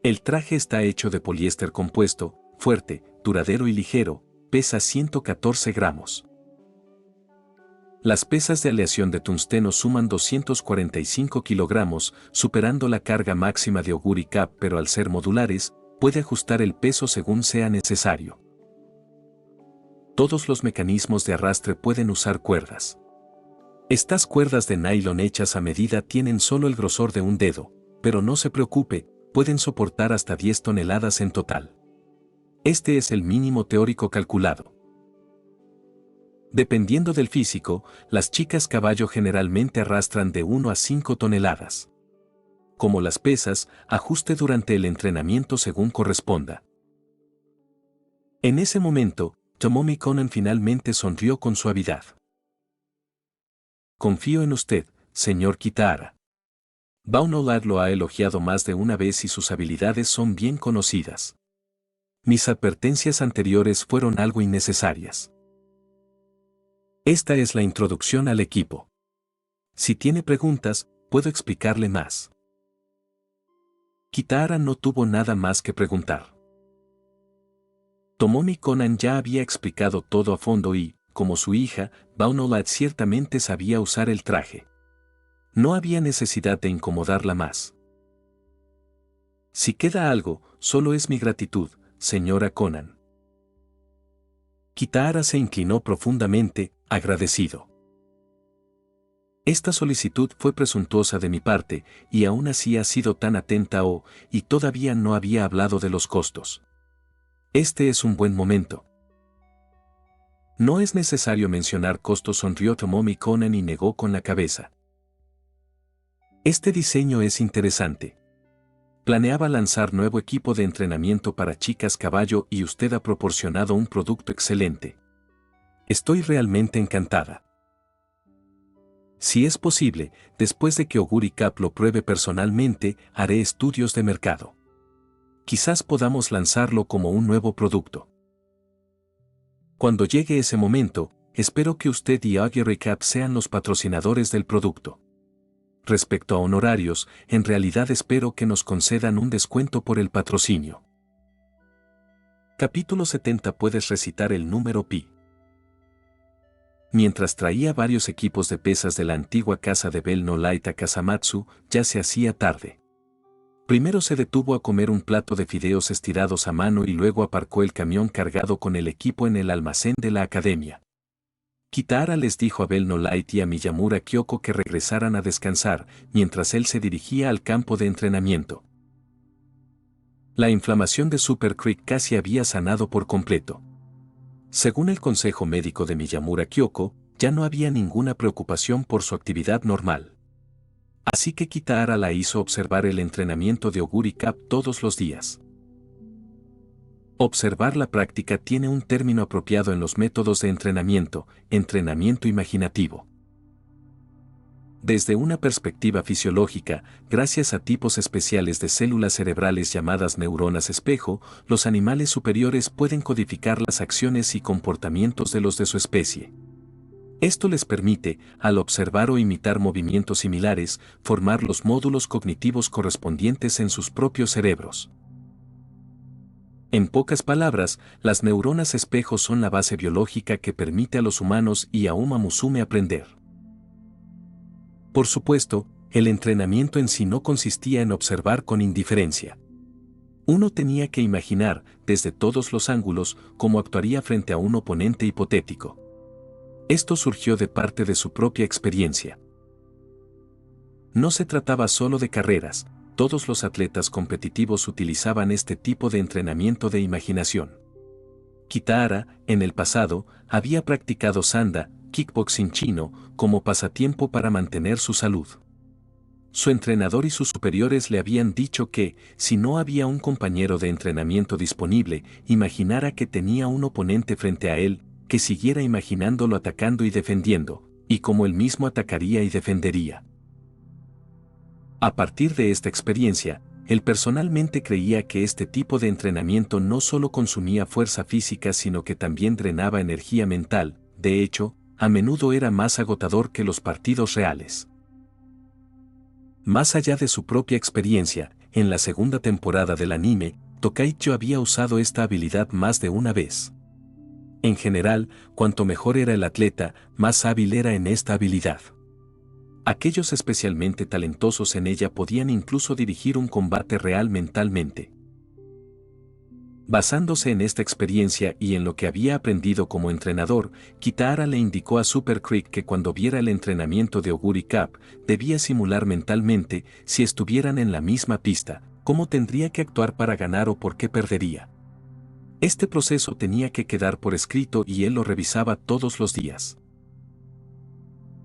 Speaker 1: El traje está hecho de poliéster compuesto, fuerte, duradero y ligero, pesa 114 gramos. Las pesas de aleación de tungsteno suman 245 kilogramos, superando la carga máxima de Oguri Cap, pero al ser modulares, puede ajustar el peso según sea necesario. Todos los mecanismos de arrastre pueden usar cuerdas. Estas cuerdas de nylon hechas a medida tienen solo el grosor de un dedo, pero no se preocupe, pueden soportar hasta 10 toneladas en total. Este es el mínimo teórico calculado. Dependiendo del físico, las chicas caballo generalmente arrastran de 1 a 5 toneladas. Como las pesas, ajuste durante el entrenamiento según corresponda. En ese momento, Tomomi Conan finalmente sonrió con suavidad. Confío en usted, señor Kitahara. Baunolad lo ha elogiado más de una vez y sus habilidades son bien conocidas. Mis advertencias anteriores fueron algo innecesarias. Esta es la introducción al equipo. Si tiene preguntas, puedo explicarle más. Kitahara no tuvo nada más que preguntar. Tomomi Conan ya había explicado todo a fondo y, como su hija, Baunolat ciertamente sabía usar el traje. No había necesidad de incomodarla más. Si queda algo, solo es mi gratitud, señora Conan. Kitahara se inclinó profundamente, agradecido. Esta solicitud fue presuntuosa de mi parte, y aún así ha sido tan atenta y todavía no había hablado de los costos. Este es un buen momento. No es necesario mencionar costos, sonrió Tomomi Conan y negó con la cabeza. Este diseño es interesante. Planeaba lanzar nuevo equipo de entrenamiento para chicas caballo y usted ha proporcionado un producto excelente. Estoy realmente encantada. Si es posible, después de que Oguri Cap lo pruebe personalmente, haré estudios de mercado. Quizás podamos lanzarlo como un nuevo producto. Cuando llegue ese momento, espero que usted y Oguri Cap sean los patrocinadores del producto. Respecto a honorarios, en realidad espero que nos concedan un descuento por el patrocinio. Capítulo 70. Puedes recitar el número pi. Mientras traía varios equipos de pesas de la antigua casa de Bell no Light a Kasamatsu, ya se hacía tarde. Primero se detuvo a comer un plato de fideos estirados a mano y luego aparcó el camión cargado con el equipo en el almacén de la academia. Kitahara les dijo a Bell no Light y a Miyamura Kyoko que regresaran a descansar, mientras él se dirigía al campo de entrenamiento. La inflamación de Super Creek casi había sanado por completo. Según el consejo médico de Miyamura Kyoko, ya no había ninguna preocupación por su actividad normal. Así que Kitahara la hizo observar el entrenamiento de Oguri Cap todos los días. Observar la práctica tiene un término apropiado en los métodos de entrenamiento imaginativo. Desde una perspectiva fisiológica, gracias a tipos especiales de células cerebrales llamadas neuronas espejo, los animales superiores pueden codificar las acciones y comportamientos de los de su especie. Esto les permite, al observar o imitar movimientos similares, formar los módulos cognitivos correspondientes en sus propios cerebros. En pocas palabras, las neuronas espejo son la base biológica que permite a los humanos y a Uma Musume aprender. Por supuesto, el entrenamiento en sí no consistía en observar con indiferencia. Uno tenía que imaginar, desde todos los ángulos, cómo actuaría frente a un oponente hipotético. Esto surgió de parte de su propia experiencia. No se trataba solo de carreras. Todos los atletas competitivos utilizaban este tipo de entrenamiento de imaginación. Kitahara, en el pasado, había practicado sanda, kickboxing chino, como pasatiempo para mantener su salud. Su entrenador y sus superiores le habían dicho que, si no había un compañero de entrenamiento disponible, imaginara que tenía un oponente frente a él, que siguiera imaginándolo atacando y defendiendo, y cómo él mismo atacaría y defendería. A partir de esta experiencia, él personalmente creía que este tipo de entrenamiento no solo consumía fuerza física sino que también drenaba energía mental, de hecho, a menudo era más agotador que los partidos reales. Más allá de su propia experiencia, en la segunda temporada del anime, Tokaicho había usado esta habilidad más de una vez. En general, cuanto mejor era el atleta, más hábil era en esta habilidad. Aquellos especialmente talentosos en ella podían incluso dirigir un combate real mentalmente. Basándose en esta experiencia y en lo que había aprendido como entrenador, Kitahara le indicó a Super Creek que cuando viera el entrenamiento de Oguri Cap, debía simular mentalmente, si estuvieran en la misma pista, cómo tendría que actuar para ganar o por qué perdería. Este proceso tenía que quedar por escrito y él lo revisaba todos los días.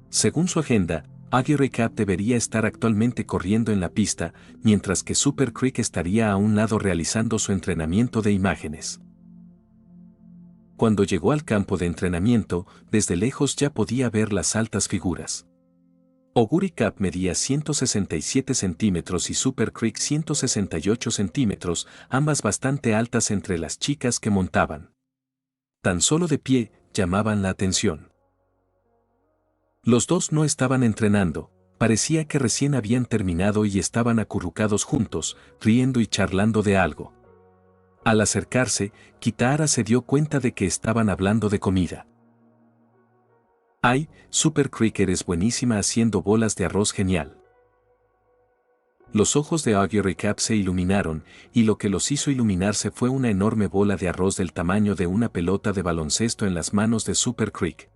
Speaker 1: Según su agenda, Oguri Cap debería estar actualmente corriendo en la pista, mientras que Super Creek estaría a un lado realizando su entrenamiento de imágenes. Cuando llegó al campo de entrenamiento, desde lejos ya podía ver las altas figuras. Oguri Cap medía 167 centímetros y Super Creek 168 centímetros, ambas bastante altas entre las chicas que montaban. Tan solo de pie, llamaban la atención. Los dos no estaban entrenando, parecía que recién habían terminado y estaban acurrucados juntos, riendo y charlando de algo. Al acercarse, Kitahara se dio cuenta de que estaban hablando de comida. Ay, Super Crick, eres buenísima haciendo bolas de arroz, genial. Los ojos de Augury Cap se iluminaron, y lo que los hizo iluminarse fue una enorme bola de arroz del tamaño de una pelota de baloncesto en las manos de Super Crick.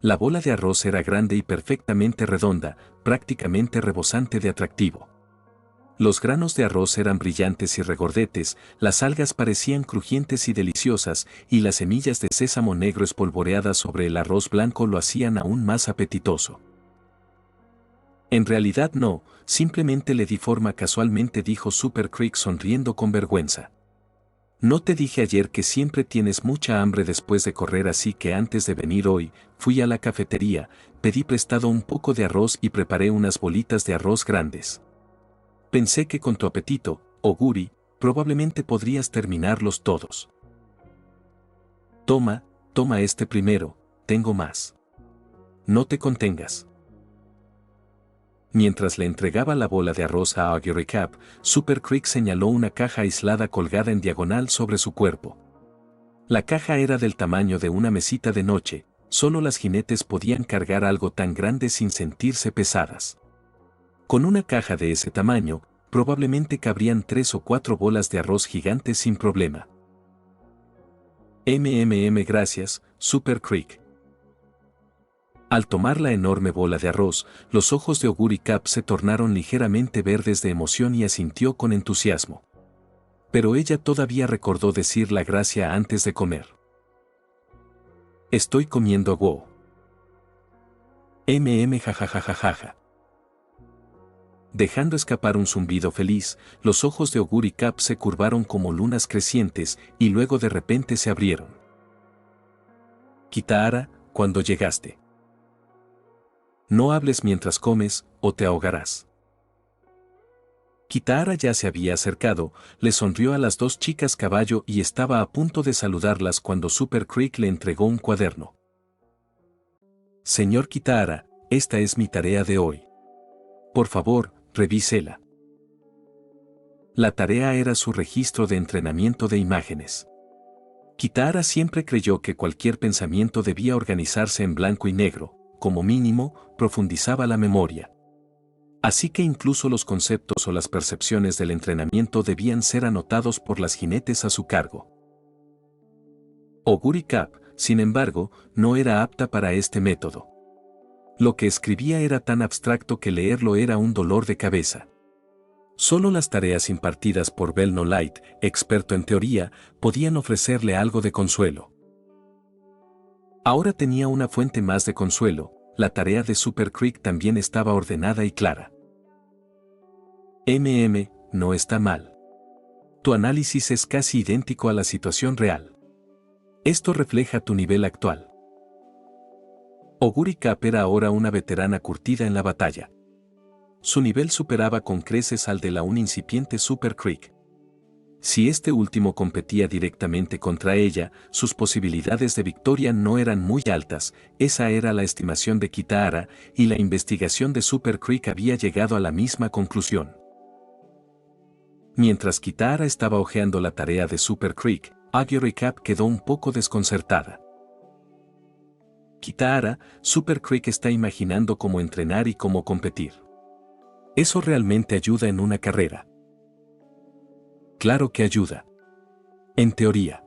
Speaker 1: La bola de arroz era grande y perfectamente redonda, prácticamente rebosante de atractivo. Los granos de arroz eran brillantes y regordetes, las algas parecían crujientes y deliciosas, y las semillas de sésamo negro espolvoreadas sobre el arroz blanco lo hacían aún más apetitoso. En realidad no, simplemente le di forma casualmente, dijo Super Crick sonriendo con vergüenza. No te dije ayer que siempre tienes mucha hambre después de correr, así que antes de venir hoy, fui a la cafetería, pedí prestado un poco de arroz y preparé unas bolitas de arroz grandes. Pensé que con tu apetito, Augury, probablemente podrías terminarlos todos. Toma, toma este primero, tengo más. No te contengas. Mientras le entregaba la bola de arroz a Augury Cap, Super Crick señaló una caja aislada colgada en diagonal sobre su cuerpo. La caja era del tamaño de una mesita de noche, solo las jinetes podían cargar algo tan grande sin sentirse pesadas. Con una caja de ese tamaño, probablemente cabrían 3 o 4 bolas de arroz gigantes sin problema. Gracias, Super Crick. Al tomar la enorme bola de arroz, los ojos de Augury Cap se tornaron ligeramente verdes de emoción y asintió con entusiasmo. Pero ella todavía recordó decir la gracia antes de comer. Estoy comiendo wow. Jajajajaja. Dejando escapar un zumbido feliz, los ojos de Augury Cap se curvaron como lunas crecientes y luego de repente se abrieron. Kitahara, cuando llegaste. No hables mientras comes, o te ahogarás. Kitahara ya se había acercado, le sonrió a las dos chicas caballo y estaba a punto de saludarlas cuando Super Crick le entregó un cuaderno. Señor Kitahara, esta es mi tarea de hoy. Por favor, revísela. La tarea era su registro de entrenamiento de imágenes. Kitahara siempre creyó que cualquier pensamiento debía organizarse en blanco y negro, como mínimo, profundizaba la memoria. Así que incluso los conceptos o las percepciones del entrenamiento debían ser anotados por las jinetes a su cargo. Augury Cap, sin embargo, no era apta para este método. Lo que escribía era tan abstracto que leerlo era un dolor de cabeza. Solo las tareas impartidas por Bell Light, experto en teoría, podían ofrecerle algo de consuelo. Ahora tenía una fuente más de consuelo, la tarea de Super Crick también estaba ordenada y clara. No está mal. Tu análisis es casi idéntico a la situación real. Esto refleja tu nivel actual. Augury Cap era ahora una veterana curtida en la batalla. Su nivel superaba con creces al de la un incipiente Super Crick. Si este último competía directamente contra ella, sus posibilidades de victoria no eran muy altas, esa era la estimación de Kitahara, y la investigación de Super Crick había llegado a la misma conclusión. Mientras Kitahara estaba hojeando la tarea de Super Crick, Augury Cap quedó un poco desconcertada. Kitahara, Super Crick está imaginando cómo entrenar y cómo competir. ¿Eso realmente ayuda en una carrera? Claro que ayuda. En teoría.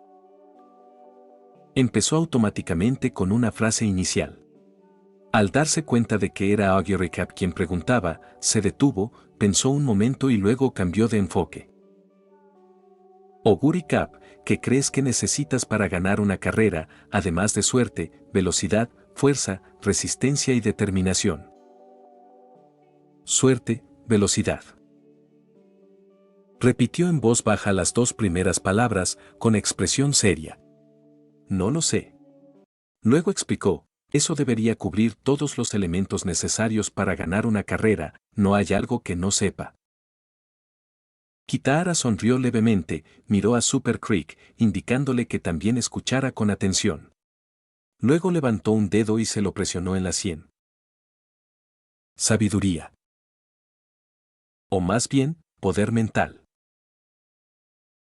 Speaker 1: Empezó automáticamente con una frase inicial. Al darse cuenta de que era Augury Cap quien preguntaba, se detuvo, pensó un momento y luego cambió de enfoque. Augury Cap, ¿qué crees que necesitas para ganar una carrera, además de suerte, velocidad, fuerza, resistencia y determinación? Suerte, velocidad. Repitió en voz baja las dos primeras palabras, con expresión seria. No lo sé. Luego explicó, eso debería cubrir todos los elementos necesarios para ganar una carrera, no hay algo que no sepa. Kitahara sonrió levemente, miró a Super Crick, indicándole que también escuchara con atención. Luego levantó un dedo y se lo presionó en la sien. Sabiduría. O más bien, poder mental.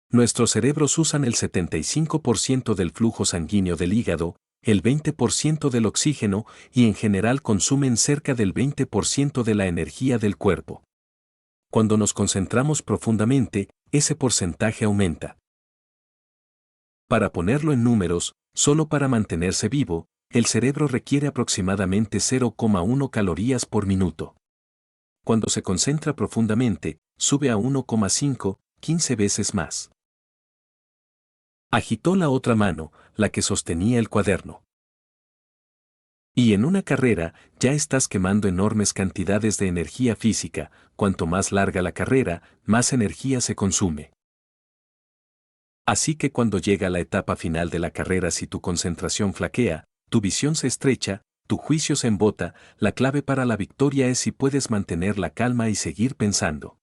Speaker 1: Nuestros cerebros usan el 75% del flujo sanguíneo del hígado, el 20% del oxígeno y en general consumen cerca del 20% de la energía del cuerpo. Cuando nos concentramos profundamente, ese porcentaje aumenta. Para ponerlo en números, solo para mantenerse vivo, el cerebro requiere aproximadamente 0,1 calorías por minuto. Cuando se concentra profundamente, sube a 1,5, 15 veces más. Agitó la otra mano, la que sostenía el cuaderno. Y en una carrera, ya estás quemando enormes cantidades de energía física. Cuanto más larga la carrera, más energía se consume. Así que cuando llega la etapa final de la carrera, si tu concentración flaquea, tu visión se estrecha, tu juicio se embota, la clave para la victoria es si puedes mantener la calma y seguir pensando.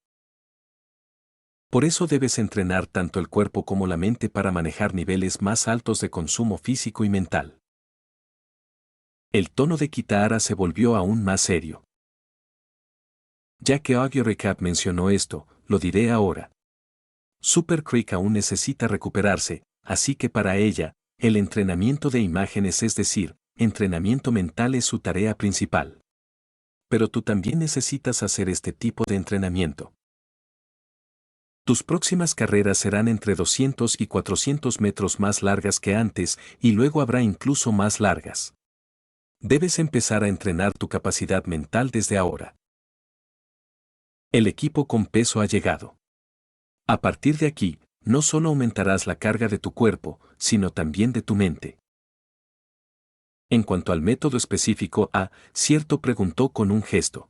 Speaker 1: Por eso debes entrenar tanto el cuerpo como la mente para manejar niveles más altos de consumo físico y mental. El tono de Kitahara se volvió aún más serio. Ya que Audio Recap mencionó esto, lo diré ahora. Super Creek aún necesita recuperarse, así que para ella, el entrenamiento de imágenes, es decir, entrenamiento mental, es su tarea principal. Pero tú también necesitas hacer este tipo de entrenamiento. Tus próximas carreras serán entre 200 y 400 metros más largas que antes, y luego habrá incluso más largas. Debes empezar a entrenar tu capacidad mental desde ahora. El equipo con peso ha llegado. A partir de aquí, no solo aumentarás la carga de tu cuerpo, sino también de tu mente. En cuanto al método específico, cierto, preguntó con un gesto.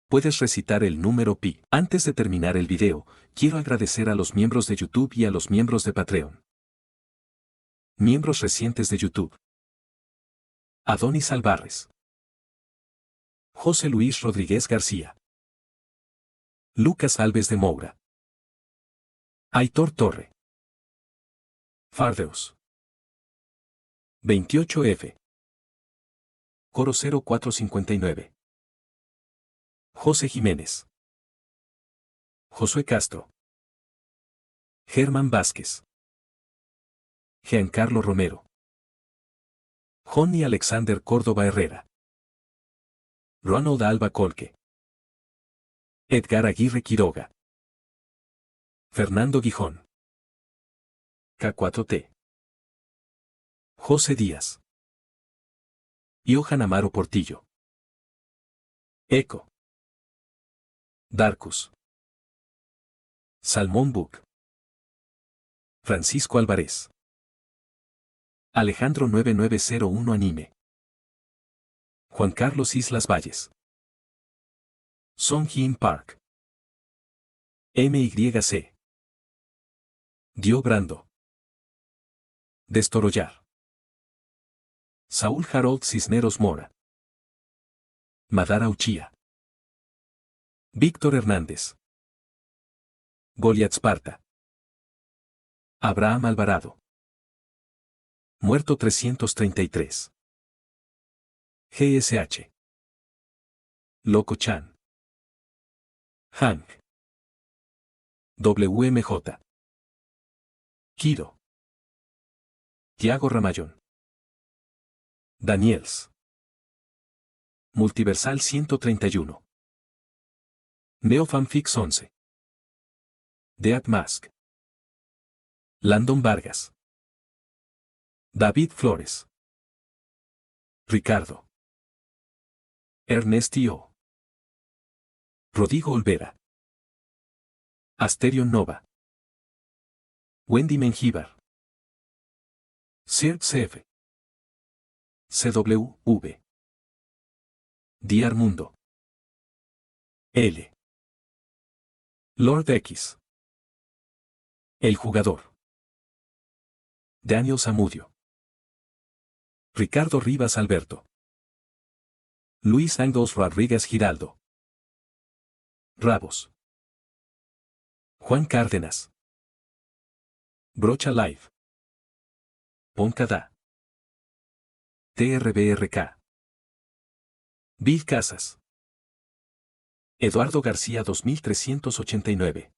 Speaker 1: Puedes recitar el número pi. Antes de terminar el video, quiero agradecer a los miembros de YouTube y a los miembros de Patreon. Miembros recientes de YouTube: Adonis Alvarez, José Luis Rodríguez García, Lucas Alves de Moura, Aitor Torre, Fardeus, 28F, Coro 0459, José Jiménez, Josué Castro, Germán Vázquez, Giancarlo Romero, Johnny Alexander Córdoba Herrera, Ronald Alba Colque, Edgar Aguirre Quiroga, Fernando Gijón, K4T, José Díaz, Johan Amaro Portillo, Eco, Darkus, Salmón Book, Francisco Álvarez, Alejandro 9901 Anime, Juan Carlos Islas Valles, Song Hyun Park, MYC, Dio Brando, Destorollar, Saúl Harold Cisneros Mora, Madara Uchía, Víctor Hernández, Goliath Sparta, Abraham Alvarado, Muerto 333, GSH, Loco Chan, Hank, WMJ, Kiro, Tiago Ramayón, Daniels, Multiversal 131, Neofanfix 11, Dead Mask, Landon Vargas, David Flores, Ricardo, Ernestio, Rodrigo Olvera, Asterion Nova, Wendy Mengíbar, Sir CF, CWV, Diar Mundo, L, Lord X, El Jugador, Daniel Zamudio, Ricardo Rivas Alberto, Luis Angos Rodríguez Giraldo, Rabos, Juan Cárdenas, Brocha Live, Poncada, TRBRK, Bill Casas, Eduardo García 2389,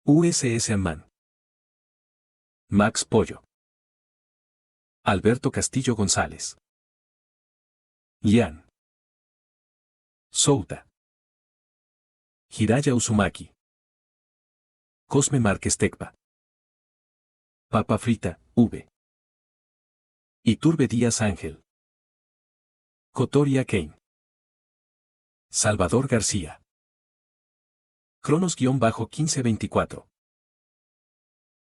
Speaker 1: USS Amman, Max Pollo, Alberto Castillo González. Lian Souta. Hiraya Uzumaki. Cosme Márquez Tecpa. Papa Frita, V. Iturbe Díaz Ángel. Cotoria Kane. Salvador García. Cronos-1524.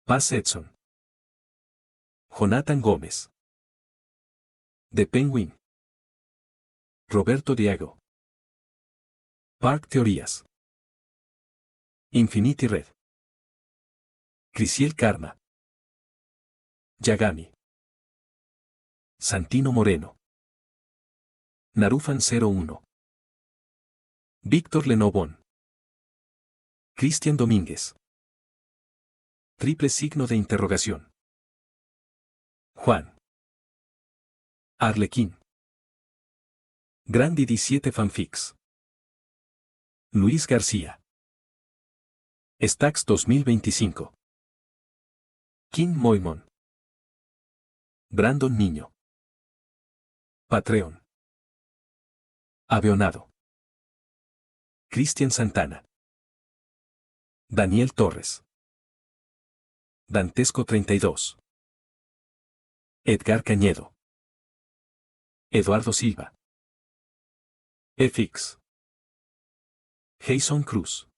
Speaker 1: Paz Edson. Jonathan Gómez. The Penguin. Roberto Diago. Park Teorías. Infinity Red. Crisiel Karma. Yagami. Santino Moreno. Narufan 01. Víctor Lenovón. Cristian Domínguez. Triple signo de interrogación. Juan. Arlequín. Grandi 17 Fanfics. Luis García. Stax 2025. King Moimon. Brandon Niño. Patreon. Avionado. Cristian Santana. Daniel Torres. Dantesco 32. Edgar Cañedo. Eduardo Silva. FX. Jason Cruz.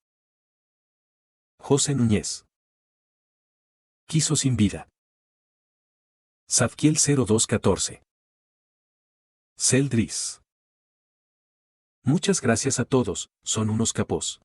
Speaker 1: José Núñez. Quiso sin vida. Zadkiel 0214. Celdris. Muchas gracias a todos, son unos capos.